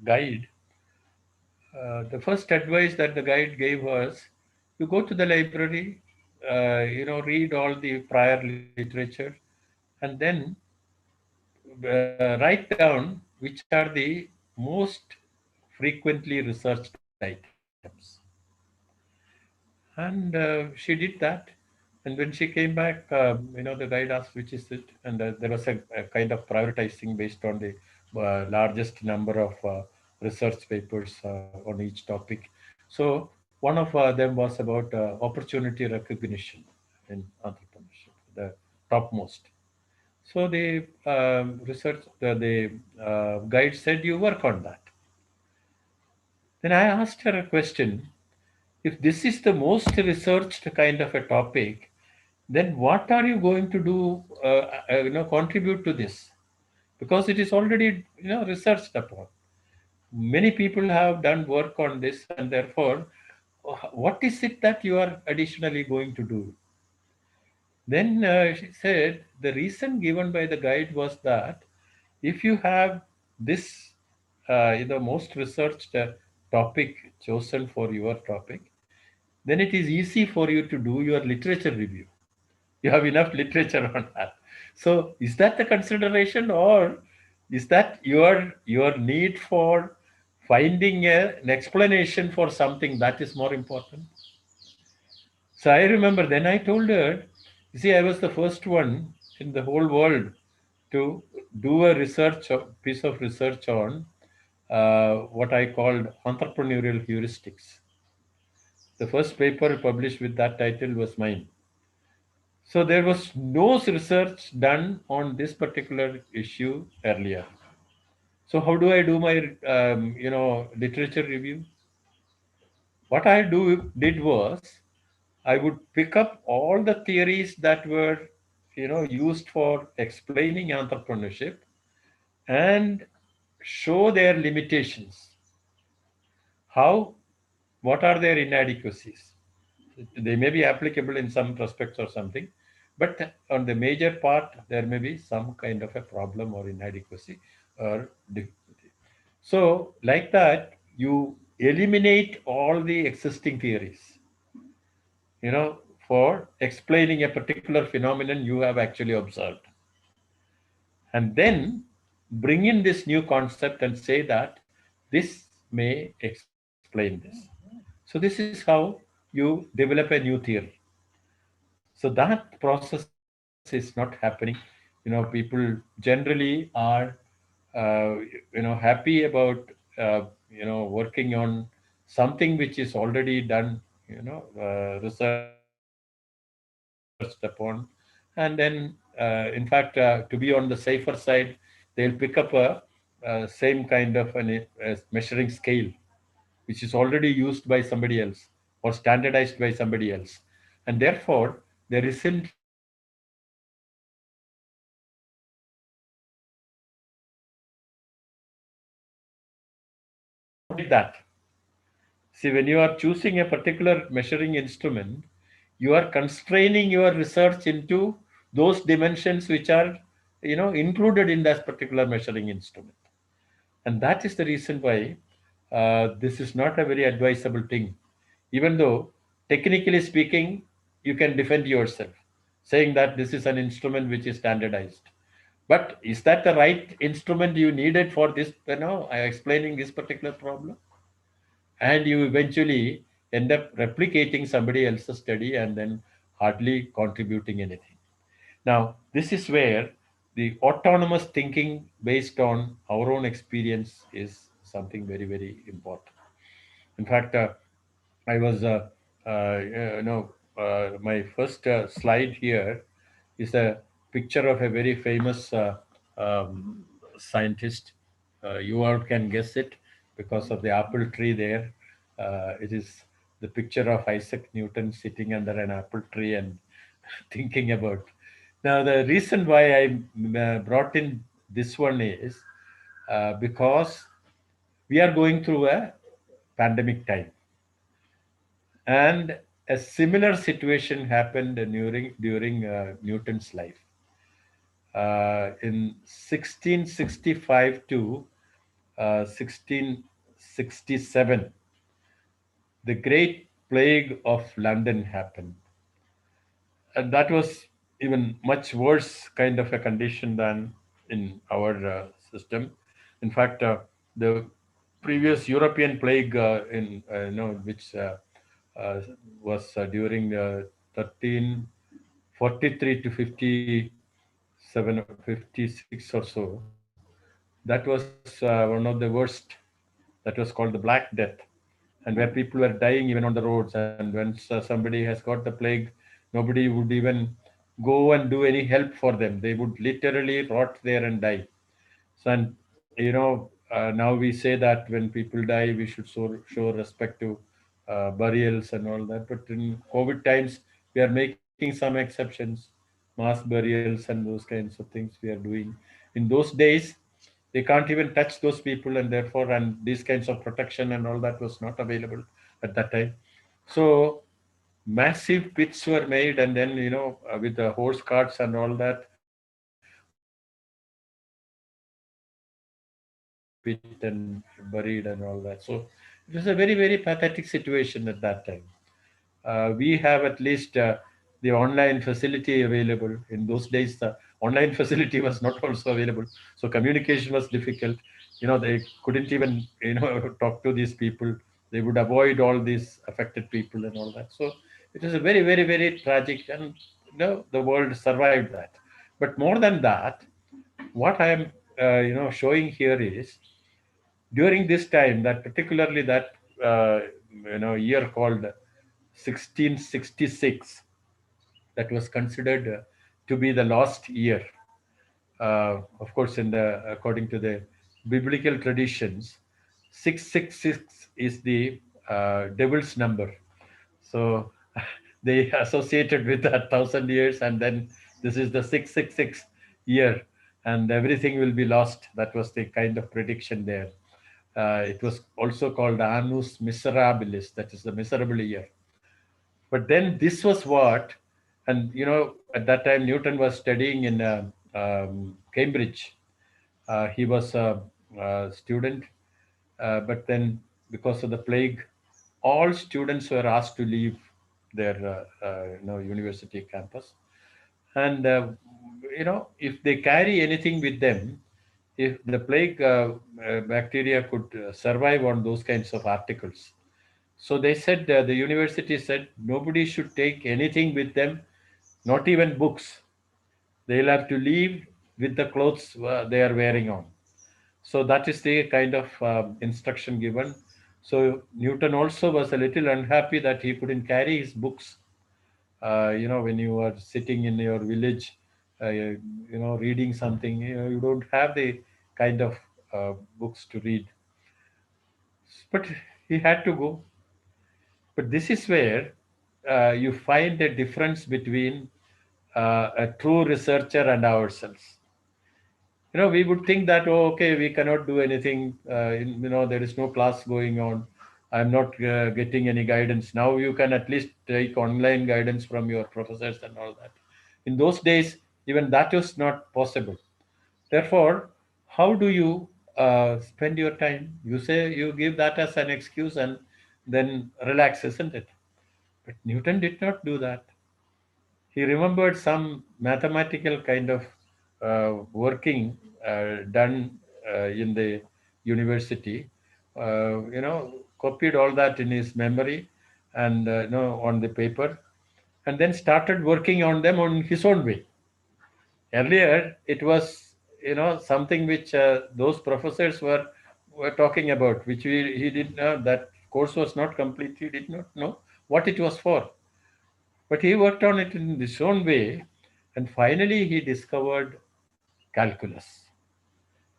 [SPEAKER 5] guide, the first advice that the guide gave was, you go to the library, read all the prior literature, and then write down which are the most frequently researched items. And she did that. And when she came back, the guide asked, which is it? And there was a kind of prioritizing based on the largest number of research papers on each topic. So one of them was about opportunity recognition in entrepreneurship, the topmost. So the guide said, you work on that. Then I asked her a question. If this is the most researched kind of a topic, then what are you going to do, contribute to this? Because it is already, researched upon. Many people have done work on this, and therefore, what is it that you are additionally going to do? Then she said the reason given by the guide was that if you have this, most researched topic chosen for your topic, then it is easy for you to do your literature review. You have enough literature on that. So is that the consideration, or is that your need for finding an explanation for something that is more important? So I remember then I told her, you see, I was the first one in the whole world to do a piece of research on what I called entrepreneurial heuristics. The first paper published with that title was mine. So there was no research done on this particular issue earlier. So how do I do my, literature review? What I did was I would pick up all the theories that were, used for explaining entrepreneurship and show their limitations. How, what are their inadequacies? They may be applicable in some respects or something, but on the major part, there may be some kind of a problem or inadequacy or difficulty. So, like that, you eliminate all the existing theories, for explaining a particular phenomenon you have actually observed. And then bring in this new concept and say that this may explain this. So this is how you develop a new theory. So that process is not happening. People generally are, happy about, working on something which is already done, researched upon, and then, in fact, to be on the safer side, they'll pick up same kind of measuring scale, which is already used by somebody else or standardized by somebody else, and therefore there isn't any need for you to explain yourself. So how did that? See, when you are choosing a particular measuring instrument, you are constraining your research into those dimensions which are, included in that particular measuring instrument. And that is the reason why this is not a very advisable thing. Even though, technically speaking, you can defend yourself, saying that this is an instrument which is standardized. But is that the right instrument you needed for this, explaining this particular problem? And you eventually end up replicating somebody else's study and then hardly contributing anything. Now, this is where the autonomous thinking based on our own experience is something very, very important. In fact, I was, my first slide here is a picture of a very famous scientist. You all can guess it because of the apple tree there. It is the picture of Isaac Newton sitting under an apple tree and thinking about. Now, the reason why I brought in this one is because we are going through a pandemic time. And a similar situation happened during Newton's life. In 1665 to 1667, the Great Plague of London happened. And that was even much worse kind of a condition than in our system. In fact, the previous European plague, which uh, was during 1343 to 57, 56 or so. That was one of the worst. That was called the Black Death, and where people were dying even on the roads. And when somebody has got the plague, nobody would even go and do any help for them. They would literally rot there and die. So, and now we say that when people die, we should show respect to burials and all that. But in COVID times, we are making some exceptions, mass burials and those kinds of things we are doing. In those days, they can't even touch those people, and therefore, and these kinds of protection and all that was not available at that time. So massive pits were made, and then with the horse carts and all that, all the dead bodies were taken out of the pit and buried and all that. So it was a very, very pathetic situation at that time. We have at least the online facility available. In those days, the online facility was not also available, so communication was difficult. They couldn't even talk to these people. They would avoid all these affected people and all that. So it was a very, very, very tragic, and the world survived that. But more than that, what I am showing here is, during this time, that particularly that year called 1666, that was considered to be the last year. Of course, according to the biblical traditions, 666 is the devil's number. So they associated with 1,000 years, and then this is the 666 year, and everything will be lost. That was the kind of prediction there. It was also called Annus Miserabilis, that is the miserable year. But then this was what, and at that time Newton was studying in Cambridge. He was a student, but then because of the plague, all students were asked to leave their university campus. And if they carry anything with them, if the plague bacteria could survive on those kinds of articles. So they said, the university said, nobody should take anything with them, not even books. They'll have to leave with the clothes they are wearing on. So that is the kind of instruction given. So Newton also was a little unhappy that he couldn't carry his books. When you are sitting in your village, reading something, you don't have the kind of books to read. But he had to go. But this is where you find a difference between a true researcher and ourselves. We would think that, oh, okay, we cannot do anything. There is no class going on. I'm not getting any guidance. Now you can at least take online guidance from your professors and all that. In those days, even that was not possible. Therefore, how do you spend your time? You say you give that as an excuse and then relax, isn't it? But Newton did not do that. He remembered some mathematical kind of working done in the university, copied all that in his memory and on the paper, and then started working on them on his own way. Earlier, it was something which those professors were talking about, which he did not. That course was not complete. He did not know what it was for. But he worked on it in his own way, and finally he discovered calculus.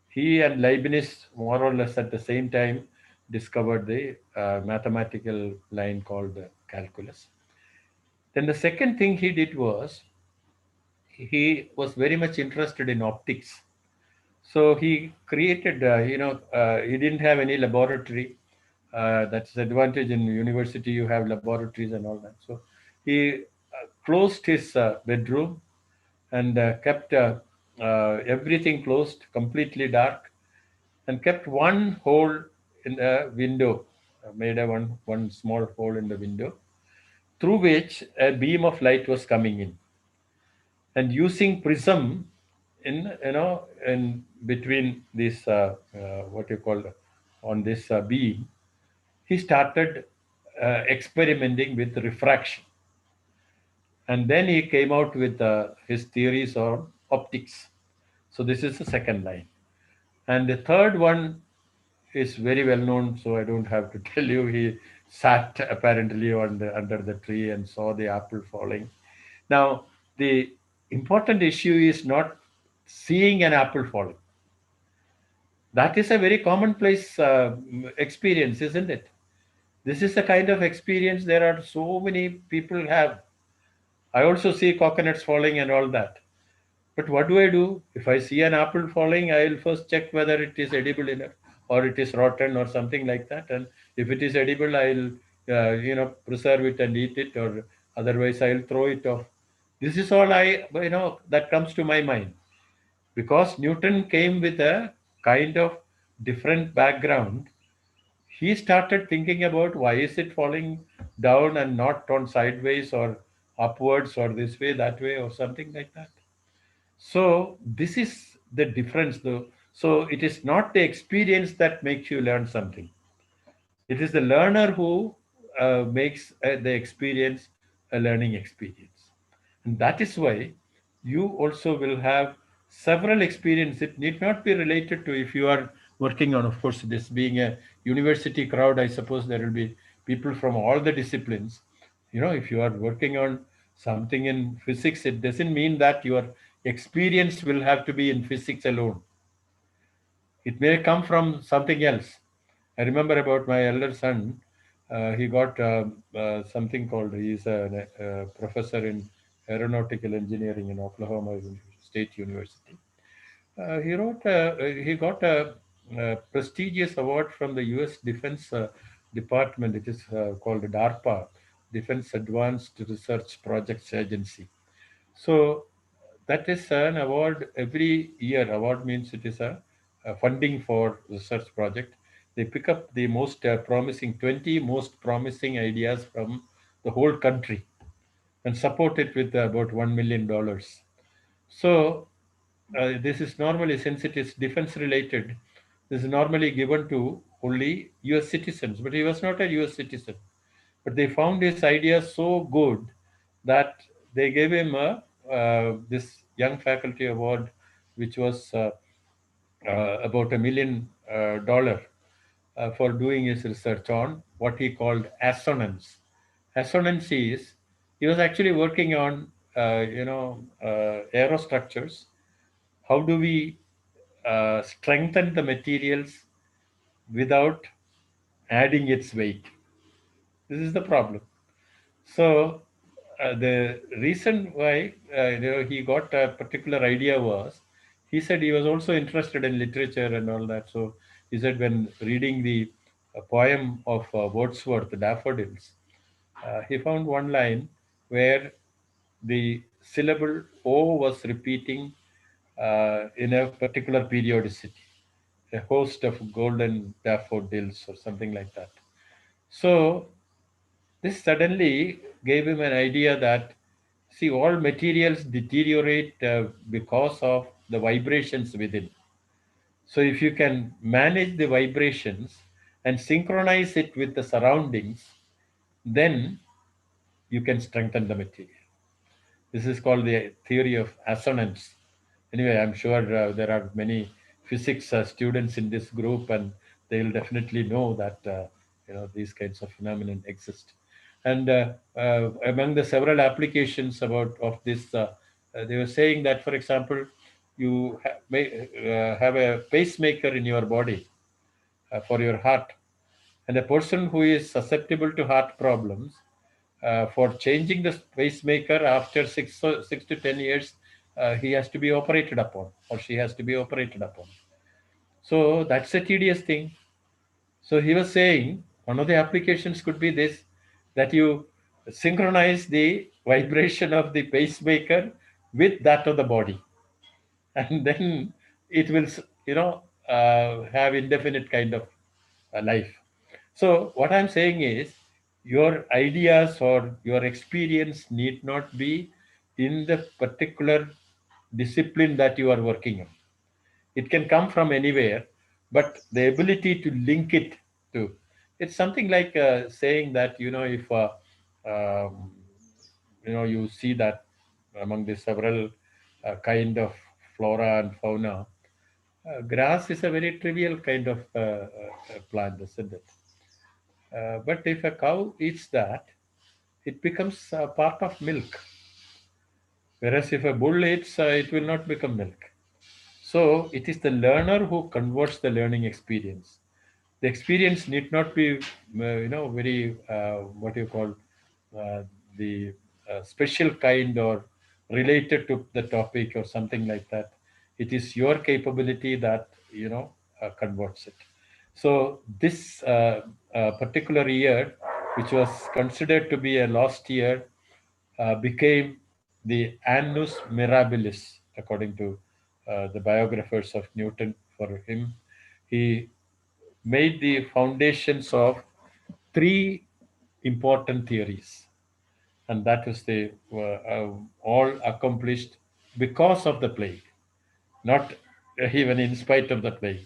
[SPEAKER 5] He and Leibniz, more or less at the same time, discovered the mathematical line called calculus. Then the second thing he did was, he was very much interested in optics. So he created, he didn't have any laboratory. That's the advantage in university, you have laboratories and all that. So he closed his bedroom and kept everything closed, completely dark, and kept one hole in the window, made a one small hole in the window, through which a beam of light was coming in. And using prism in between this what you call, on this beam, he started experimenting with refraction, and then he came out with his theories on optics. So this is the second line, and the third one is very well known, so I don't have to tell you. He sat apparently under the tree and saw the apple falling. Now, the important issue is not seeing an apple falling. That is a very commonplace experience, isn't it? This is the kind of experience there are so many people have. I also see coconuts falling and all that. But what do I do? If I see an apple falling, I'll first check whether it is edible enough or it is rotten or something like that. And if it is edible, I'll preserve it and eat it, or otherwise I'll throw it off. This is all that comes to my mind, because Newton came with a kind of different background. He started thinking about why is it falling down and not on sideways or upwards or this way, that way, or something like that. So this is the difference, though. So it is not the experience that makes you learn something. It is the learner who makes the experience a learning experience. And that is why you also will have several experiences. It need not be related to if you are working on, of course, this being a university crowd, I suppose there will be people from all the disciplines. If you are working on something in physics, it doesn't mean that your experience will have to be in physics alone. It may come from something else. I remember about my elder son. He got something called, he's a professor in aeronautical engineering in Oklahoma State University. He got a prestigious award from the U.S. Defense Department. It is called DARPA, Defense Advanced Research Projects Agency. So that is an award every year. Award means it is a funding for research project. They pick up the most promising, 20 most promising ideas from the whole country and support it with about $1 million. So this is normally, since it is defense related, this is normally given to only US citizens, but he was not a US citizen. But they found his idea so good that they gave him this young faculty award, which was about $1 million for doing his research on what he called assonance. Assonance is, he was actually working on aerostructures. How do we strengthen the materials without adding its weight? This is the problem. So the reason why he got a particular idea was, he said he was also interested in literature and all that. So he said when reading the poem of Wordsworth, Daffodils, he found one line where the syllable O was repeating in a particular periodicity, a host of golden daffodils or something like that. So this suddenly gave him an idea that, see, all materials deteriorate because of the vibrations within. So if you can manage the vibrations and synchronize it with the surroundings, then you can strengthen the material. This is called the theory of assonance. Anyway, I'm sure there are many physics students in this group, and they'll definitely know that these kinds of phenomena exist. And among the several applications of this, they were saying that, for example, you may have a pacemaker in your body for your heart, and a person who is susceptible to heart problems, for changing the pacemaker after 6 to 10 years, he has to be operated upon, or she has to be operated upon. So that's a tedious thing. So he was saying one of the applications could be this, that you synchronize the vibration of the pacemaker with that of the body, and then it will, have indefinite kind of life. So what I'm saying is, your ideas or your experience need not be in the particular discipline that you are working on. It can come from anywhere, but the ability to link it to, it's something like saying that, if um, you see that among the several kind of flora and fauna, grass is a very trivial kind of plant, isn't it? But if a cow eats that, it becomes a part of milk. Whereas if a bull eats, it will not become milk. So it is the learner who converts the learning experience. The experience need not be, very, what you call, uh, the special kind or related to the topic or something like that. It is your capability that, converts it. So this particular year, which was considered to be a lost year, became the annus mirabilis, according to the biographers of Newton. For him, he made the foundations of three important theories, and that was the all accomplished because of the plague, not even in spite of the plague.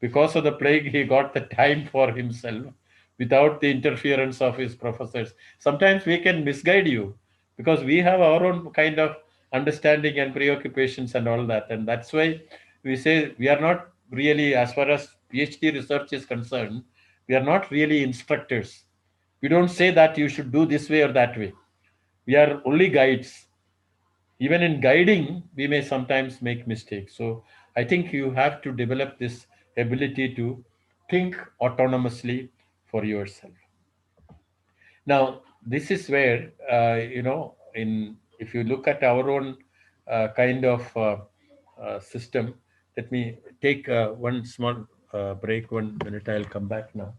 [SPEAKER 5] Because of the plague, he got the time for himself without the interference of his professors. Sometimes we can misguide you because we have our own kind of understanding and preoccupations and all that. And that's why we say we are not really, as far as PhD research is concerned, we are not really instructors. We don't say that you should do this way or that way. We are only guides. Even in guiding, we may sometimes make mistakes. So I think you have to develop this ability to think autonomously for yourself. Now, this is where, in if you look at our own kind of system, let me take one small break, 1 minute, I'll come back now.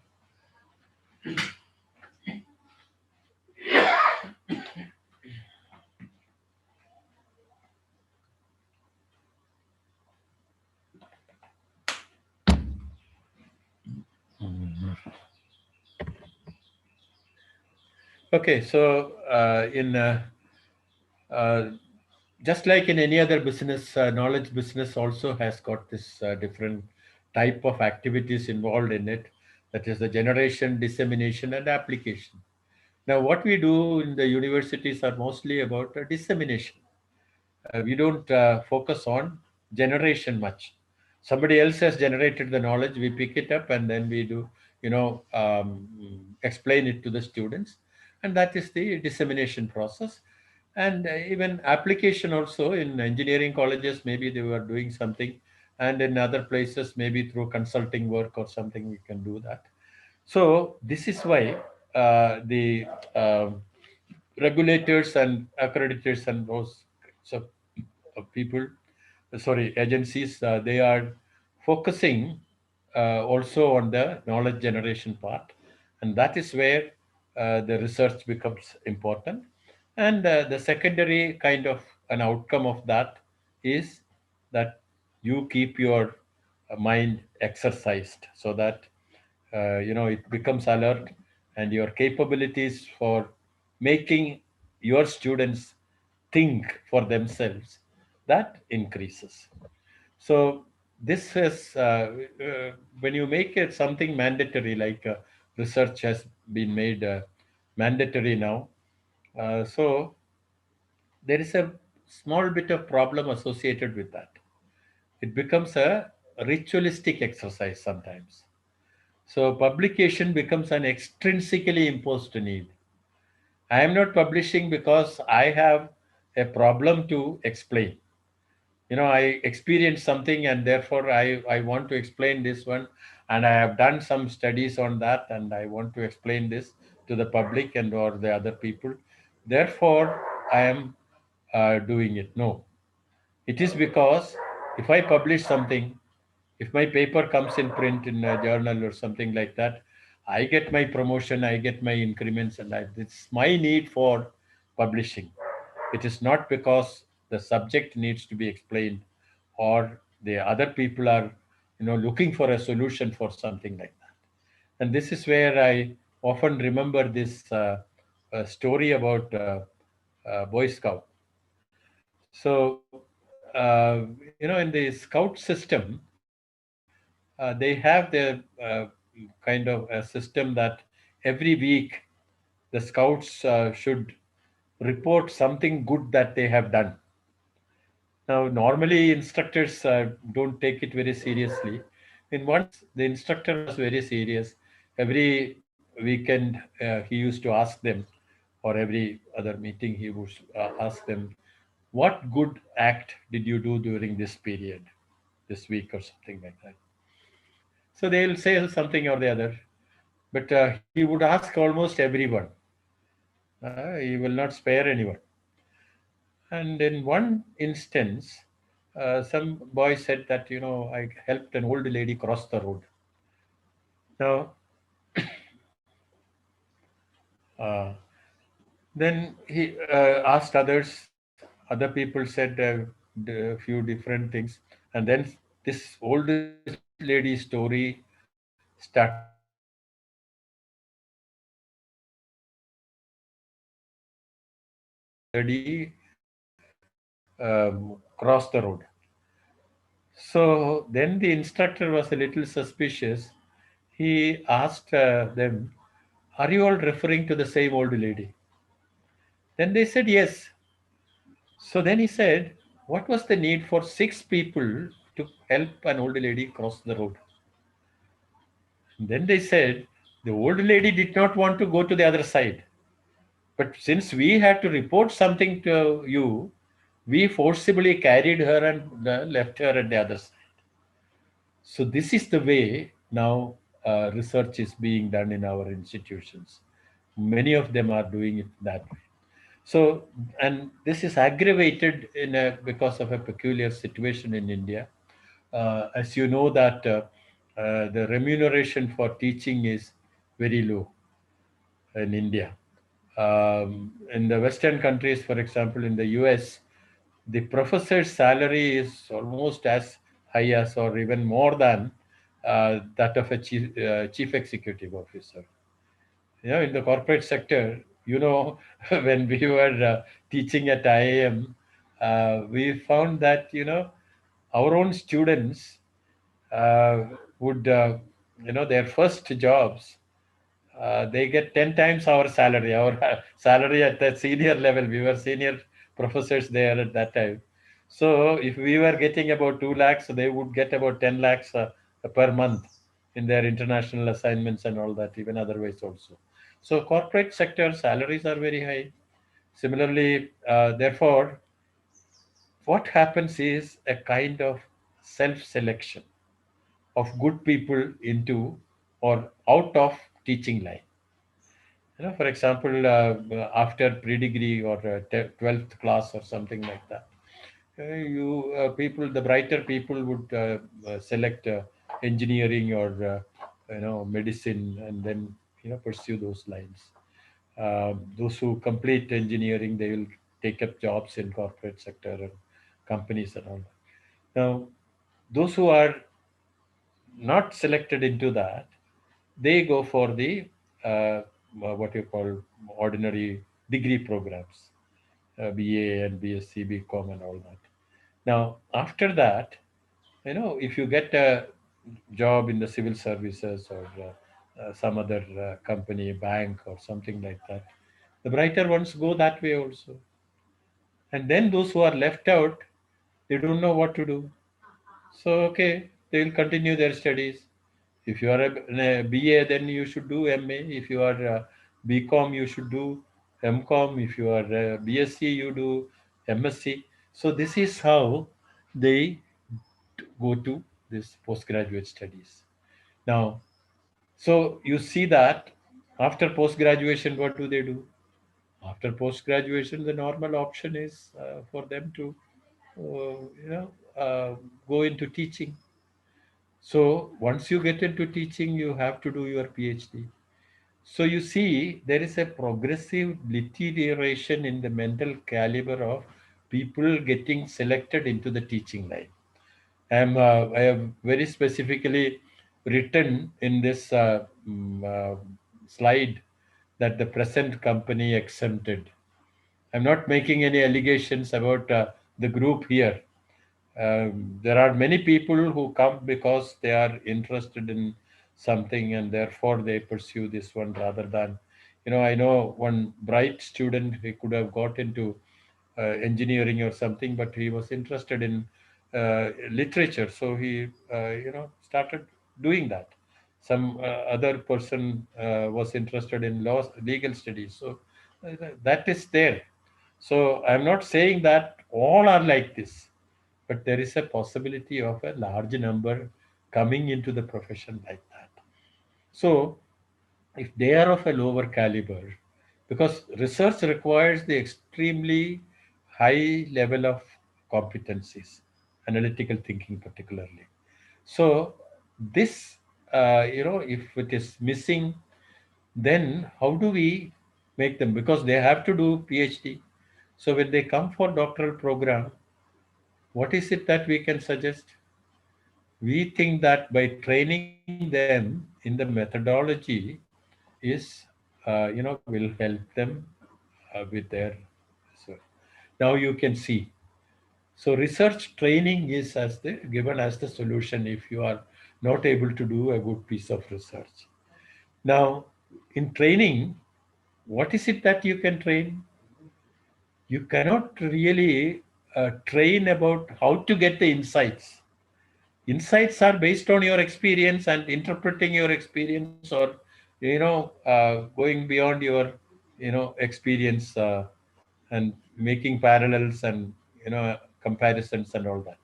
[SPEAKER 5] Okay, so just like in any other business, knowledge business also has got this different type of activities involved in it. That is the generation, dissemination, and application. Now, what we do in the universities are mostly about dissemination. We don't focus on generation much. Somebody else has generated the knowledge, we pick it up, and then we do, explain it to the students. And that is the dissemination process. And even application also in engineering colleges, maybe they were doing something. And in other places, maybe through consulting work or something, we can do that. So this is why the regulators and accreditors and those kinds of people, sorry, agencies, they are focusing also on the knowledge generation part. And that is where the research becomes important. And the secondary kind of an outcome of that is that you keep your mind exercised so that it becomes alert, and your capabilities for making your students think for themselves, that increases. So this is when you make it something mandatory, like research has been made mandatory now. So there is a small bit of problem associated with that. It becomes a ritualistic exercise sometimes. So publication becomes an extrinsically imposed need. I am not publishing because I have a problem to explain. I experienced something and therefore I want to explain this one, and I have done some studies on that and I want to explain this to the public and or the other people. Therefore, I am doing it. No, it is because if I publish something, if my paper comes in print in a journal or something like that, I get my promotion, I get my increments, and it's my need for publishing. It is not because the subject needs to be explained or the other people are, looking for a solution for something like that. And this is where I often remember this story about Boy Scout. So, in the Scout system, they have their kind of a system that every week the Scouts should report something good that they have done. Now, normally instructors don't take it very seriously. And once the instructor was very serious, every weekend he used to ask them, or every other meeting he would ask them, what good act did you do during this period, this week or something like that? So they'll say something or the other, but he would ask almost everyone. He will not spare anyone. And in one instance, some boy said that, I helped an old lady cross the road. Now, uh, then he asked others. Other people said a few different things, and then this old lady story started coming out. That lady crossed the road. So then the instructor was a little suspicious. He asked them, "Are you all referring to the same old lady?" Then they said yes. So then he said, "What was the need for six people to help an old lady cross the road?" Then they said, "The old lady did not want to go to the other side. But since we had to report something to you, we forcibly carried her and left her at the other side." So this is the way now research is being done in our institutions. Many of them are doing it that way. So, and this is aggravated because of a peculiar situation in India. As you know that the remuneration for teaching is very low in India. In the Western countries, for example, in the US, the professor's salary is almost as high as or even more than that of a chief executive officer. In the corporate sector, when we were teaching at IIM, we found that, our own students would, their first jobs, they get 10 times our salary. Our salary at the senior level, we were senior professors there at that time. So if we were getting about 2 lakhs, they would get about 10 lakhs per month in their international assignments and all that, even otherwise also. So corporate sector salaries are very high. Similarly, therefore, what happens is a kind of self-selection of good people into or out of teaching line. For example, after pre-degree or 12th class or something like that, the brighter people would select engineering or medicine, and then pursue those lines. Those who complete engineering, they will take up jobs in corporate sector and companies and all that. Now, those who are not selected into that, they go for the what you call ordinary degree programs, BA and BSc, BCom and all that. Now, after that, if you get a job in the civil services or some other company, bank or something like that, the brighter ones go that way also. And then those who are left out, they don't know what to do. So, okay, they will continue their studies. If you are a BA, then you should do MA. If you are BCom, you should do MCom. If you are BSc, you do MSc. So this is how they go to this postgraduate studies. Now, so you see that after post-graduation, what do they do? After post-graduation, the normal option is for them to, go into teaching. So once you get into teaching, you have to do your PhD. So you see, there is a progressive deterioration in the mental caliber of people getting selected into the teaching line. I have very specifically written in this slide that the present company exempted. I'm not making any allegations about the group here. There are many people who come because they are interested in something and therefore they pursue this one rather than, I know one bright student, he could have got into engineering or something, but he was interested in literature. So he, started doing that. Some other person was interested in legal studies. So that is there. So I'm not saying that all are like this, but there is a possibility of a large number coming into the profession like that. So if they are of a lower caliber, because research requires the extremely high level of competencies, analytical thinking particularly. So this, if it is missing, then how do we make them? Because they have to do PhD. So when they come for doctoral program, what is it that we can suggest? We think that by training them in the methodology is, will help them with their research. Now you can see. So research training is given as the solution if you are not able to do a good piece of research. Now, in training, what is it that you can train? You cannot really train about how to get the insights. Insights are based on your experience and interpreting your experience, or going beyond your experience, and making parallels and comparisons and all that.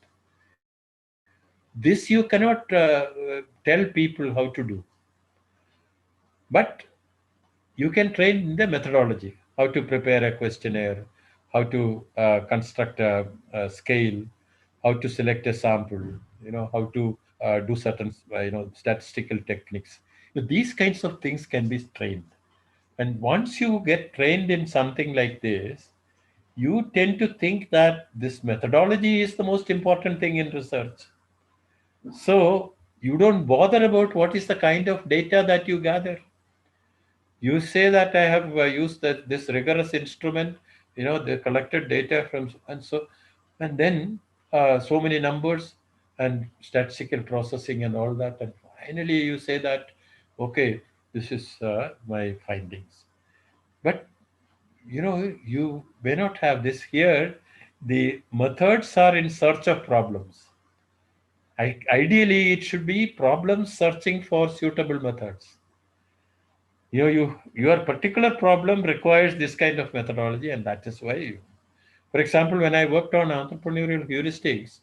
[SPEAKER 5] This you cannot tell people how to do, but you can train in the methodology, how to prepare a questionnaire, how to construct a scale, how to select a sample, how to do certain statistical techniques. These kinds of things can be trained. And once you get trained in something like this, you tend to think that this methodology is the most important thing in research. So you don't bother about what is the kind of data that you gather. You say that I have used this rigorous instrument, they collected data from, and then so many numbers and statistical processing and all that. And finally you say that, okay, this is my findings. But, you may not have this here. The methods are in search of problems. Ideally, it should be problems searching for suitable methods. Your particular problem requires this kind of methodology, and that is why for example, when I worked on entrepreneurial heuristics,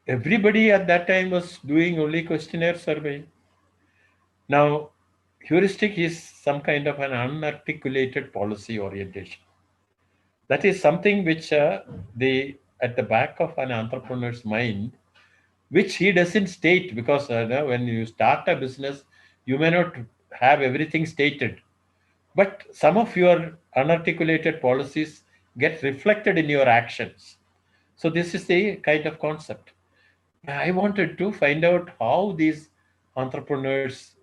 [SPEAKER 5] everybody at that time was doing only questionnaire survey. Now, heuristic is some kind of an unarticulated policy orientation. That is something which at the back of an entrepreneur's mind, which he doesn't state, because when you start a business, you may not have everything stated. But some of your unarticulated policies get reflected in your actions. So this is the kind of concept. I wanted to find out how these entrepreneurs,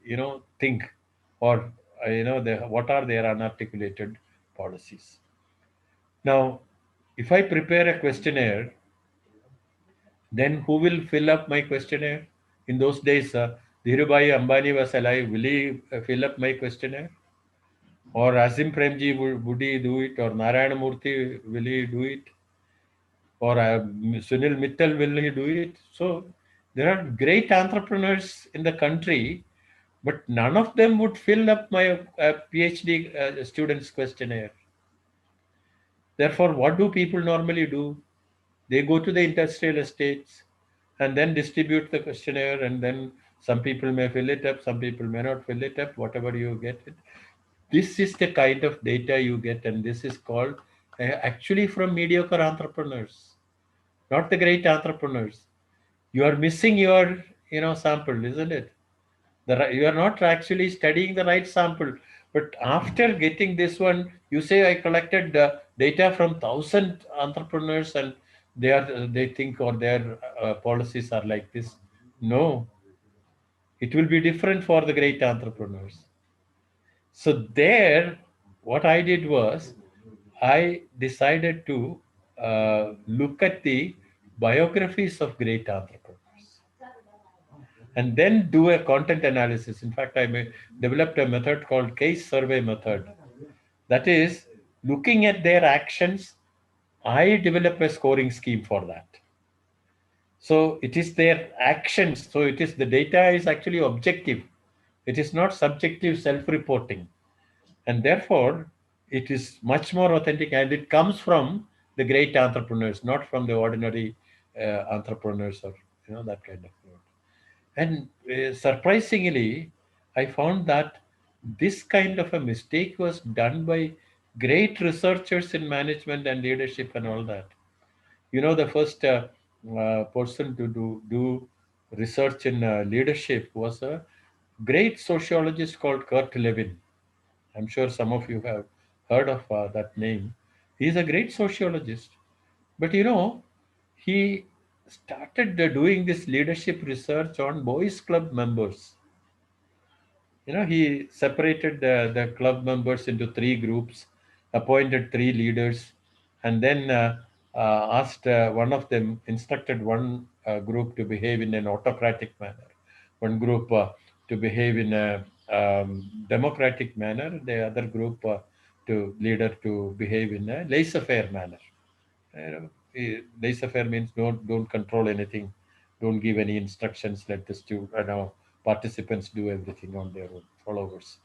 [SPEAKER 5] think, or what are their unarticulated policies. Now, if I prepare a questionnaire, then who will fill up my questionnaire? In those days, Dhirubhai Ambani was alive. Will he fill up my questionnaire? Or Azim Premji, would he do it? Or Narayana Murthy, will he do it? Or Sunil Mittal, will he do it? So there are great entrepreneurs in the country, but none of them would fill up my PhD student's questionnaire. Therefore, what do people normally do? They go to the industrial estates and then distribute the questionnaire, and then some people may fill it up, some people may not fill it up, whatever you get it. This is the kind of data you get, and this is called actually from mediocre entrepreneurs, not the great entrepreneurs. You are missing your sample, isn't it? You are not actually studying the right sample. But after getting this one, you say I collected data from 1,000 entrepreneurs, and they think, or their policies are like this. No, it will be different for the great entrepreneurs. So there, what I did was, I decided to look at the biographies of great entrepreneurs and then do a content analysis. In fact, I developed a method called case survey method. That is, looking at their actions, I develop a scoring scheme for that. So it is their actions. So it is, the data is actually objective. It is not subjective self-reporting. And therefore, it is much more authentic, and it comes from the great entrepreneurs, not from the ordinary entrepreneurs or that kind of note. And surprisingly, I found that this kind of a mistake was done by great researchers in management and leadership and all that. The first person to do research in leadership was a great sociologist called Kurt Lewin. I'm sure some of you have heard of that name. He's a great sociologist. But he started doing this leadership research on boys' club members. He separated the club members into 3 groups, appointed 3 leaders, and then asked one of them, instructed one group to behave in an autocratic manner, one group to behave in a democratic manner, the other group leader to behave in a laissez-faire manner. Laissez-faire means don't control anything, don't give any instructions, let the participants do everything on their own, followers.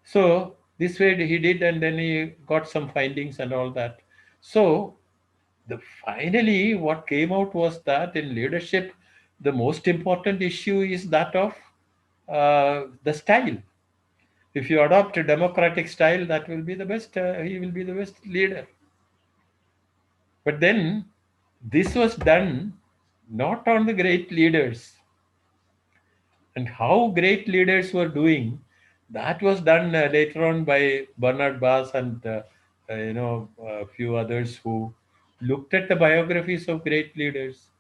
[SPEAKER 5] So this way he did, and then he got some findings and all that. So finally what came out was that in leadership, the most important issue is that of the style. If you adopt a democratic style, that will be the best, he will be the best leader. But then this was done not on the great leaders. And how great leaders were doing, that was done later on by Bernard Bass and a few others who looked at the biographies of great leaders.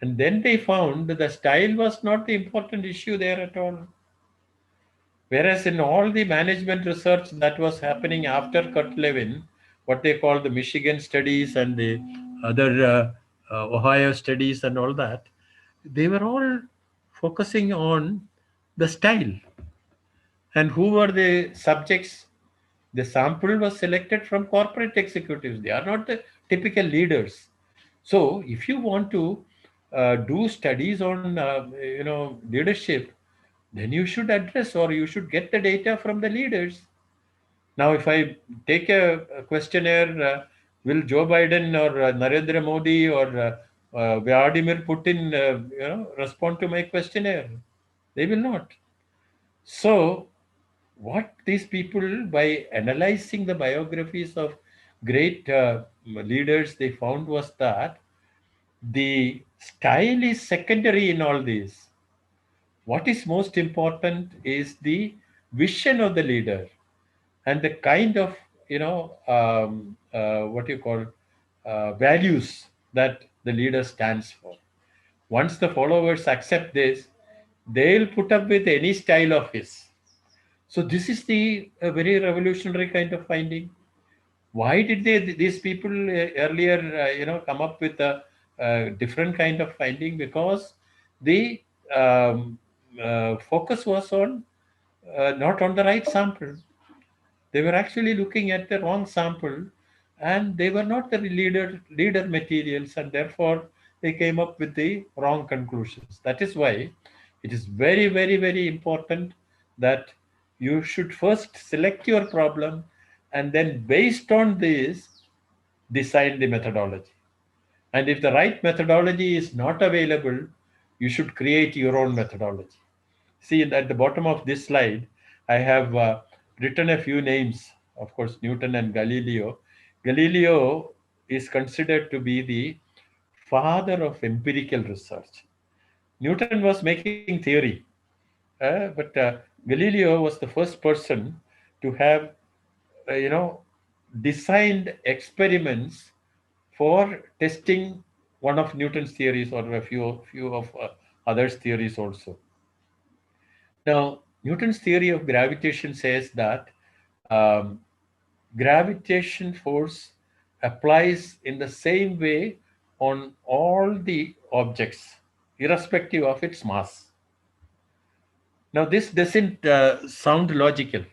[SPEAKER 5] And then they found that the style was not the important issue there at all. Whereas in all the management research that was happening after Kurt Lewin, what they call the Michigan studies and the other Ohio studies and all that, they were all focusing on the style. And who were the subjects? The sample was selected from corporate executives. They are not the typical leaders. So if you want to do studies on leadership, then you should address, or you should get the data from the leaders. Now, if I take a questionnaire, will Joe Biden or Narendra Modi or Vladimir Putin respond to my questionnaire? They will not. So what these people, by analyzing the biographies of great leaders, they found was that the style is secondary in all these. What is most important is the vision of the leader and the kind of values that the leader stands for. Once the followers accept this, they'll put up with any style of his. So this is a very revolutionary kind of finding. Why did these people earlier come up with a different kind of finding? Because the focus was on not on the right sample. They were actually looking at the wrong sample, and they were not the leader materials, and therefore they came up with the wrong conclusions. That is why it is very, very, very important that you should first select your problem, and then based on this, decide the methodology. And if the right methodology is not available, you should create your own methodology. See, at the bottom of this slide, I have written a few names, of course, Newton and Galileo. Galileo is considered to be the father of empirical research. Newton was making theory, but Galileo was the first person to have, designed experiments for testing one of Newton's theories or a few of others' theories also. Now, Newton's theory of gravitation says that gravitation force applies in the same way on all the objects, irrespective of its mass. Now, this doesn't sound logical,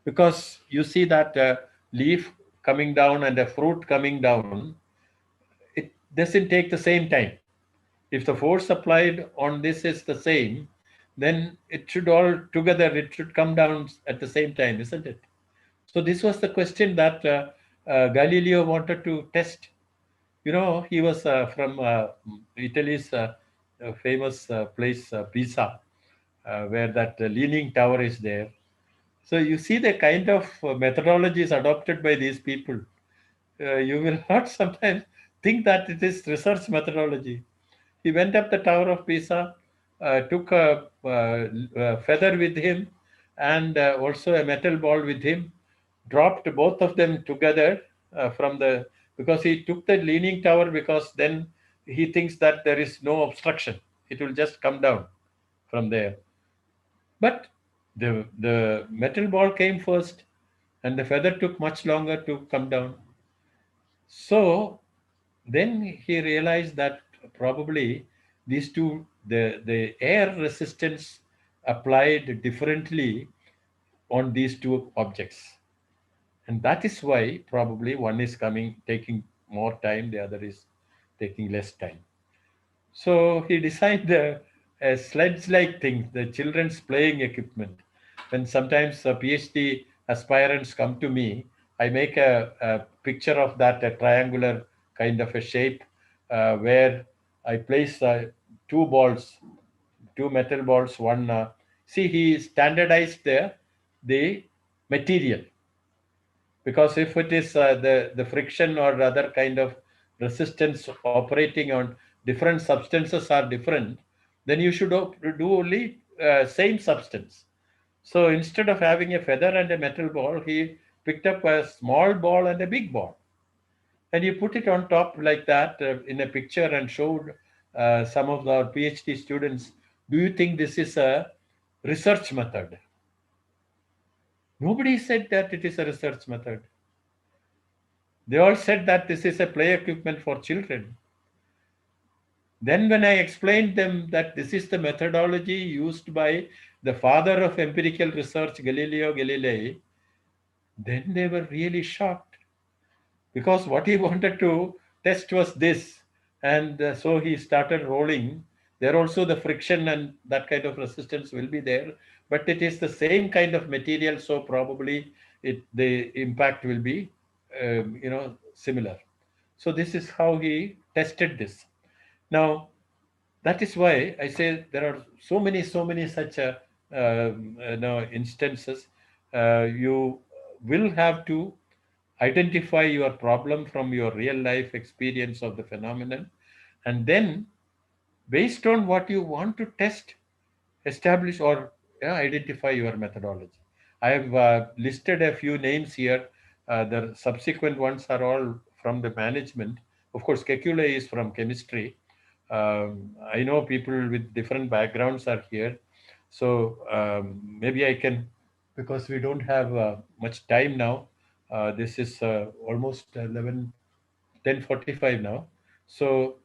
[SPEAKER 5] because you see that leaf coming down and a fruit coming down, it doesn't take the same time. If the force applied on this is the same, then it should all together, it should come down at the same time, isn't it? So this was the question that Galileo wanted to test. You know, he was from Italy's famous place, Pisa, where that leaning tower is there. So you see the kind of methodologies adopted by these people. You will not sometimes think that it is research methodology. He went up the Tower of Pisa, took a feather with him and also a metal ball with him, dropped both of them together from the, because he took the leaning tower because then he thinks that there is no obstruction. It will just come down from there. But the metal ball came first and the feather took much longer to come down. So then he realized that probably these two, the air resistance applied differently on these two objects. And that is why probably one is coming, taking more time, the other is taking less time. So he designed a sledge-like thing, the children's playing equipment. When sometimes PhD aspirants come to me, I make a picture of that, a triangular kind of a shape, where I place two balls, two metal balls, one. See, he standardized the material, because if it is the friction or other kind of resistance operating on different substances are different, then you should do only same substance. So instead of having a feather and a metal ball, he picked up a small ball and a big ball, and he put it on top like that in a picture and showed some of our PhD students, do you think this is a research method? Nobody said that it is a research method. They all said that this is a play equipment for children. Then when I explained them that this is the methodology used by the father of empirical research, Galileo Galilei, then they were really shocked, because what he wanted to test was this. And so he started rolling. There also the friction and that kind of resistance will be there, but it is the same kind of material, so probably the impact will be similar. So this is how he tested this. Now that is why I say there are so many such instances. You will have to identify your problem from your real life experience of the phenomenon, and then based on what you want to test, establish or identify your methodology. I have listed a few names here. The subsequent ones are all from the management. Of course, Kekule is from chemistry. I know people with different backgrounds are here. So maybe I can, because we don't have much time now. This is almost 10:45 now. So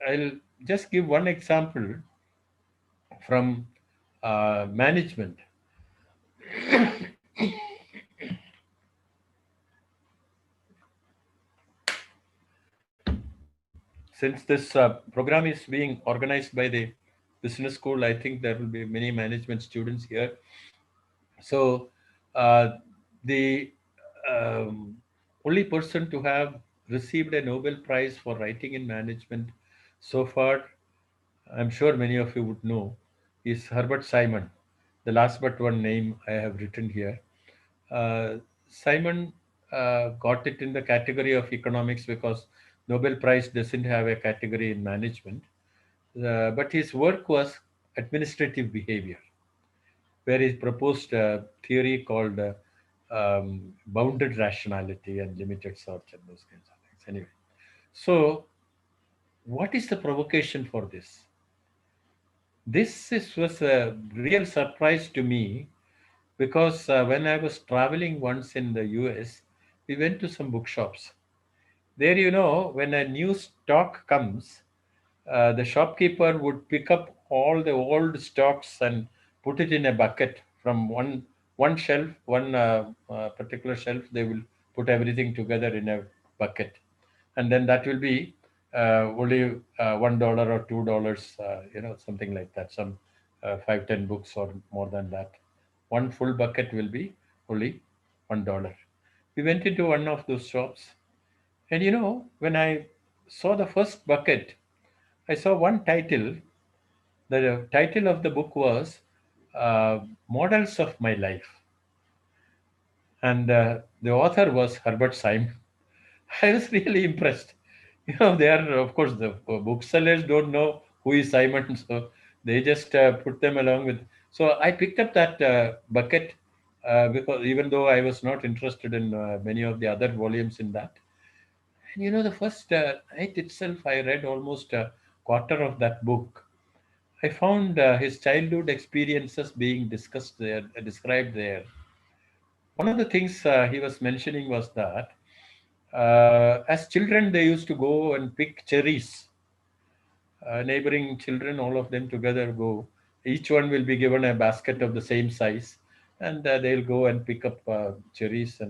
[SPEAKER 5] I'll just give one example from management. Since this program is being organized by the business school, I think there will be many management students here. So the only person to have received a Nobel Prize for writing in management so far, I'm sure many of you would know, is Herbert Simon. The last but one name I have written here. Simon got it in the category of economics because Nobel Prize doesn't have a category in management. But his work was administrative behavior, where he proposed a theory called bounded rationality and limited search and those kinds of things. Anyway, so what is the provocation for this? Was a real surprise to me, because when I was traveling once in the US, we went to some bookshops. There, when a new stock comes, the shopkeeper would pick up all the old stocks and put it in a bucket from one shelf, one particular shelf. They will put everything together in a bucket, and then that will be only $1 or $2, something like that. Some 5-10 books or more than that. One full bucket will be only $1. we went into one of those shops. And you know, when I saw the first bucket, I saw one title. The title of the book was Models of My Life. And the author was Herbert Simon. I was really impressed. You know, they are, of course, the booksellers don't know who is Simon, so they just put them along with. So I picked up that bucket because even though I was not interested in many of the other volumes in that. And you know, the first night itself, I read almost a quarter of that book. I found his childhood experiences being discussed there, described there. One of the things he was mentioning was that as children, they used to go and pick cherries. Neighboring children, all of them together go. Each one will be given a basket of the same size, and they'll go and pick up cherries.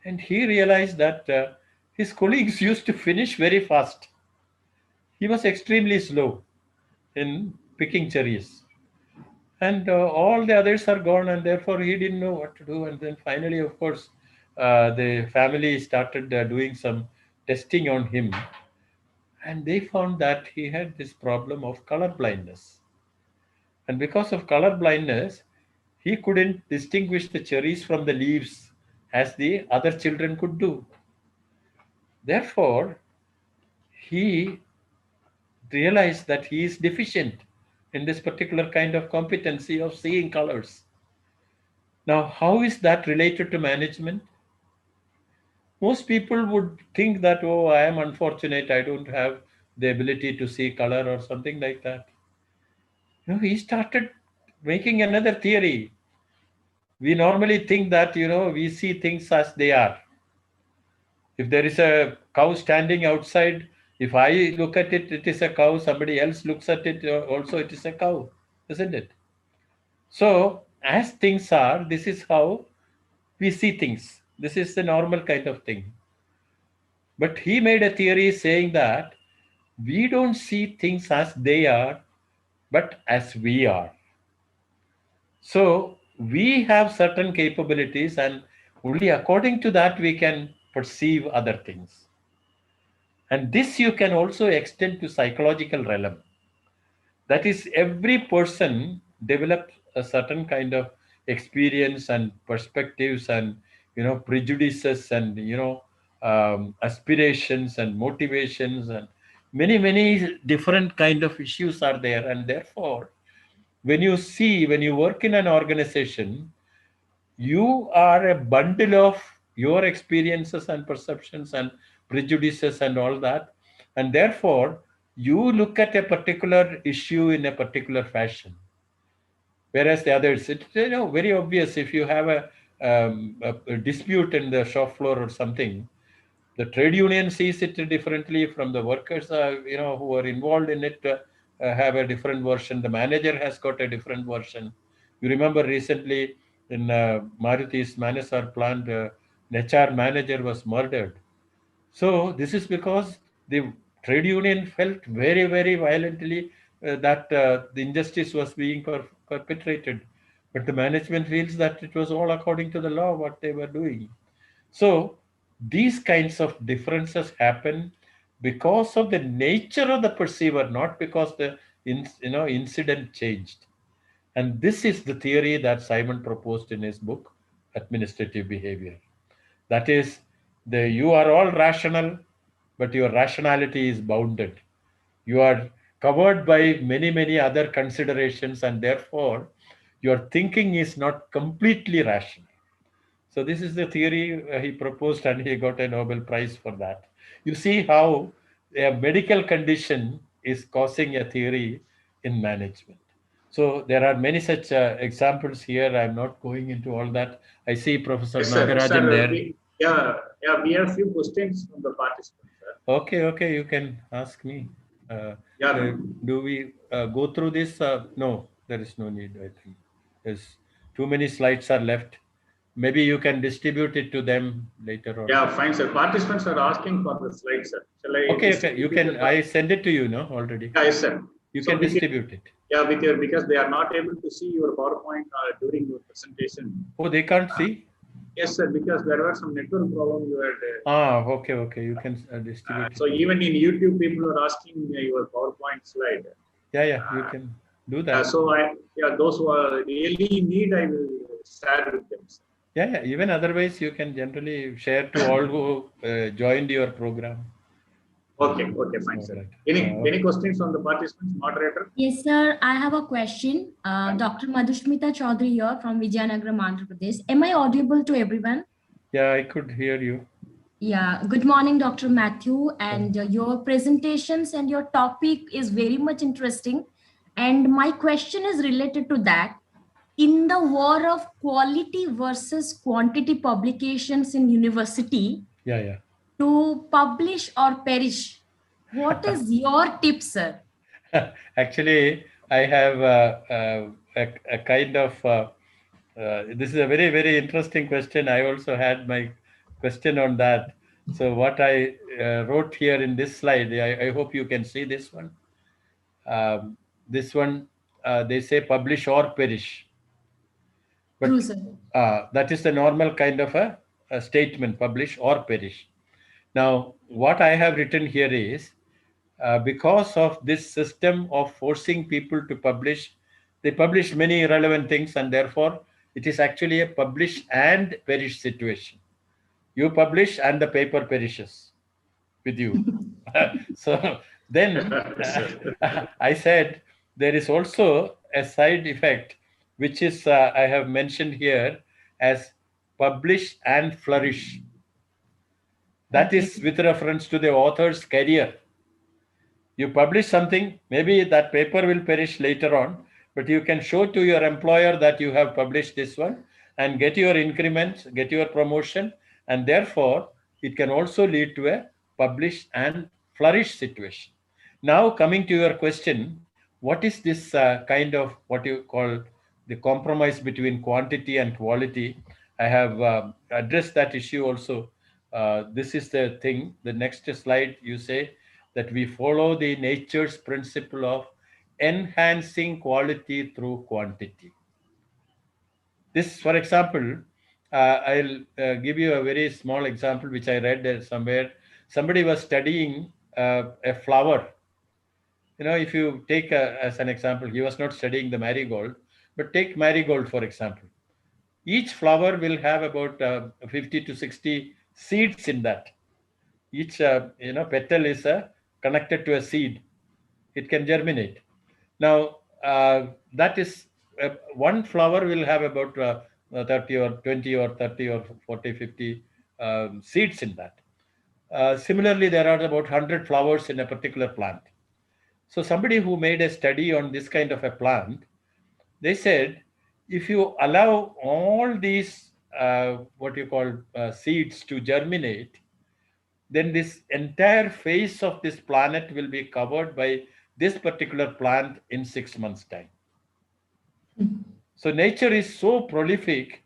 [SPEAKER 5] And he realized that his colleagues used to finish very fast. He was extremely slow in picking cherries. And all the others are gone, and therefore he didn't know what to do. And then finally, of course, the family started doing some testing on him, and they found that he had this problem of color blindness. And because of color blindness, he couldn't distinguish the cherries from the leaves as the other children could do. Therefore, he realized that he is deficient in this particular kind of competency of seeing colors. Now, how is that related to management? Most people would think that, oh, I am unfortunate, I don't have the ability to see color or something like that. No, he started making another theory. We normally think that, you know, we see things as they are. If there is a cow standing outside, if I look at it, it is a cow. Somebody else looks at it, also it is a cow, isn't it? So, as things are, this is how we see things. This is the normal kind of thing. But he made a theory saying that we don't see things as they are, but as we are. So we have certain capabilities, and only according to that we can perceive other things. And this you can also extend to psychological realm. That is, every person develops a certain kind of experience and perspectives and, you know, prejudices and, you know, aspirations and motivations and many different kind of issues are there. And therefore, when you work in an organization, you are a bundle of your experiences and perceptions and prejudices and all that, and therefore you look at a particular issue in a particular fashion, whereas the others, it's, you know, very obvious. If you have a dispute in the shop floor or something, the trade union sees it differently from the workers, you know, who are involved in it, have a different version. The manager has got a different version. You remember recently in Maruti's Manesar plant, an HR manager was murdered. So this is because the trade union felt very violently that the injustice was being perpetrated. But the management feels that it was all according to the law, what they were doing. So these kinds of differences happen because of the nature of the perceiver, not because the incident changed. And this is the theory that Simon proposed in his book, Administrative Behavior. That is, you are all rational, but your rationality is bounded. You are covered by many other considerations, and therefore your thinking is not completely rational. So this is the theory he proposed, and he got a Nobel Prize for that. You see how a medical condition is causing a theory in management. So there are many such examples here. I'm not going into all that. I see Professor Nagarajan there.
[SPEAKER 2] We have few questions from the participants, sir.
[SPEAKER 5] Okay, you can ask me. Do we go through this? No, there is no need, I think. There's too many slides are left. Maybe you can distribute it to them later on.
[SPEAKER 2] Yeah, fine, sir. Participants are asking for the slides, sir. Shall I?
[SPEAKER 5] Okay. You can. I send it to you, no, already.
[SPEAKER 2] Yeah, yes, sir.
[SPEAKER 5] You can distribute it.
[SPEAKER 2] Yeah, because they are not able to see your PowerPoint during your presentation.
[SPEAKER 5] Oh, they can't see?
[SPEAKER 2] Yes, sir, because there were some network problem you had.
[SPEAKER 5] Okay. You can distribute.
[SPEAKER 2] So even in YouTube, people are asking your PowerPoint slide.
[SPEAKER 5] Yeah, you can do that.
[SPEAKER 2] So those who are really in need, I will share with them. Sir.
[SPEAKER 5] Yeah. Even otherwise, you can generally share to all who joined your program.
[SPEAKER 2] Okay, fine, sir.
[SPEAKER 5] Right.
[SPEAKER 2] Any questions from the participants, moderator?
[SPEAKER 7] Yes, sir. I have a question. Dr. Madhushmita Chaudhary here from Vijayanagaram, Andhra Pradesh. Am I audible to everyone?
[SPEAKER 5] Yeah, I could hear you.
[SPEAKER 7] Yeah. Good morning, Dr. Matthew. And your presentations and your topic is very much interesting. And my question is related to that. In the war of quality versus quantity publications in university,
[SPEAKER 5] Yeah.
[SPEAKER 7] to publish or perish, what is your tip, sir?
[SPEAKER 5] Actually, I have a kind of, this is a very, very interesting question. I also had my question on that. So what I wrote here in this slide, I hope you can see this one. This one, they say publish or perish. But
[SPEAKER 7] True, sir.
[SPEAKER 5] that is the normal kind of a statement, publish or perish. Now, what I have written here is, because of this system of forcing people to publish, they publish many irrelevant things, and therefore it is actually a publish and perish situation. You publish and the paper perishes with you. So then I said there is also a side effect, which is I have mentioned here as publish and flourish. That is with reference to the author's career. You publish something, maybe that paper will perish later on, but you can show to your employer that you have published this one and get your increments, get your promotion, and therefore it can also lead to a publish and flourish situation. Now, coming to your question, what is this kind of what you call the compromise between quantity and quality? I have addressed that issue also. This is the thing. The next slide, you say that we follow the nature's principle of enhancing quality through quantity. This, for example, I'll give you a very small example which I read somewhere. Somebody was studying a flower. If you take as an example, he was not studying the marigold, but take marigold, for example. Each flower will have about 50 to 60 seeds in that. Each petal is connected to a seed. It can germinate. Now, that is one flower will have about 30 or 20 or 30 or 40, 50 seeds in that. Similarly, there are about 100 flowers in a particular plant. So somebody who made a study on this kind of a plant, they said, if you allow all these what you call seeds to germinate, then this entire face of this planet will be covered by this particular plant in 6 months' time. So nature is so prolific,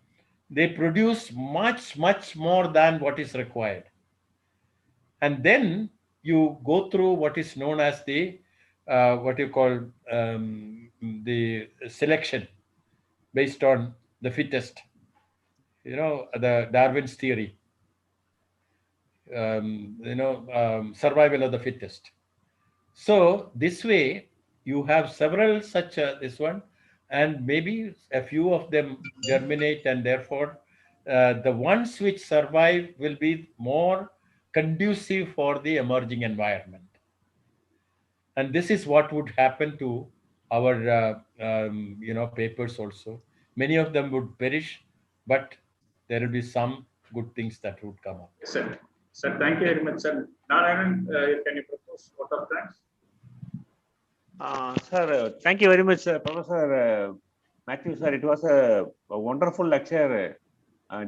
[SPEAKER 5] they produce much, much more than what is required. And then you go through what is known as the what you call the selection based on the fittest, the Darwin's theory, survival of the fittest. So this way you have several such this one, and maybe a few of them germinate, and therefore the ones which survive will be more conducive for the emerging environment. And this is what would happen to our papers also. Many of them would perish, but there will be some good things that would come up.
[SPEAKER 2] Sir, thank you very much, sir. Narayanan, can you propose vote of thanks?
[SPEAKER 3] Sir, thank you very much, Professor Matthew, sir. It was a wonderful lecture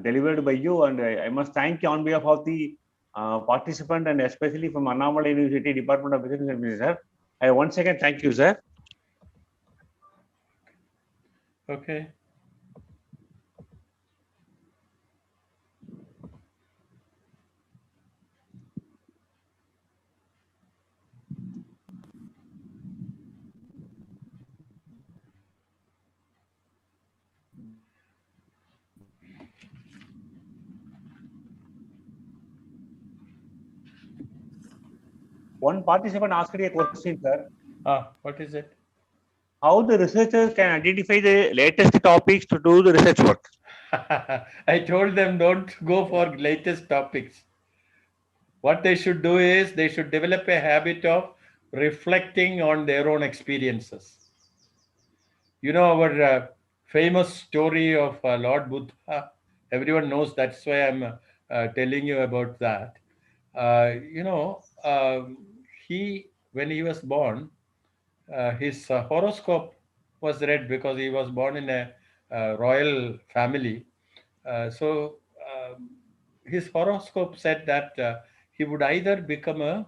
[SPEAKER 3] delivered by you, and I must thank you on behalf of the participant and especially from Annamala University Department of Business Administration, sir. I once again thank you, sir.
[SPEAKER 5] Okay.
[SPEAKER 3] one participant asked a question, sir.
[SPEAKER 5] What is it?
[SPEAKER 3] How the researchers can identify the latest topics to do the research work?
[SPEAKER 5] I told them don't go for latest topics. What they should do is they should develop a habit of reflecting on their own experiences. You know, our famous story of Lord Buddha, everyone knows, that's why I'm telling you about that. When he was born, his horoscope was read because he was born in a royal family. His horoscope said that he would either become a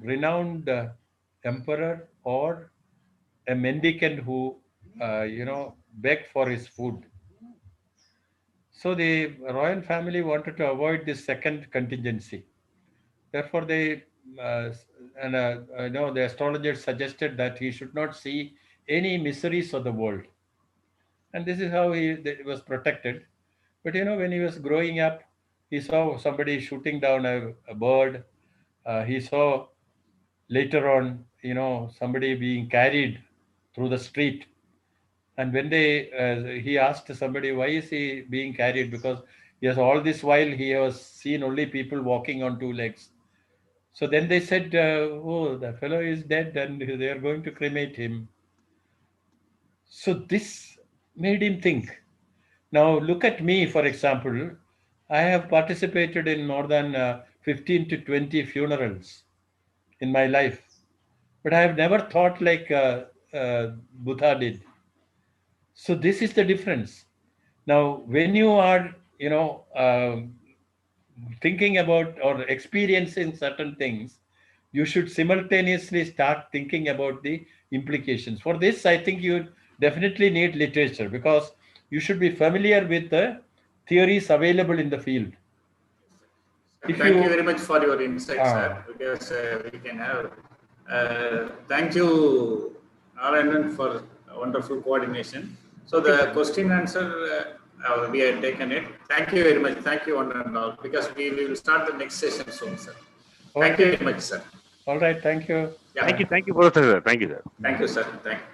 [SPEAKER 5] renowned emperor or a mendicant who, begged for his food. So the royal family wanted to avoid this second contingency. Therefore, the astrologer suggested that he should not see any miseries of the world, and this is how he was protected. But when he was growing up, he saw somebody shooting down a bird. He saw later on, somebody being carried through the street. And when he asked somebody, why is he being carried? Because yes, all this while he has seen only people walking on two legs. So then they said, oh, the fellow is dead and they are going to cremate him. So this made him think. Now look at me, for example. I have participated in more than 15 to 20 funerals in my life. But I have never thought like Buddha did. So this is the difference. Now, when you are, thinking about or experiencing certain things, you should simultaneously start thinking about the implications. For this, I think you definitely need literature because you should be familiar with the theories available in the field.
[SPEAKER 2] Thank you very much for your insights, sir, because we can have. Thank you, Narayanan, for wonderful coordination. So the question answer, we have taken it. Thank you very much. Thank you, one and all, because we will start the next session soon, sir. Thank you very much, sir.
[SPEAKER 5] All right. Thank you.
[SPEAKER 3] Yeah. Thank you, Professor. Thank you, sir.
[SPEAKER 2] Thank you, sir. Thank you.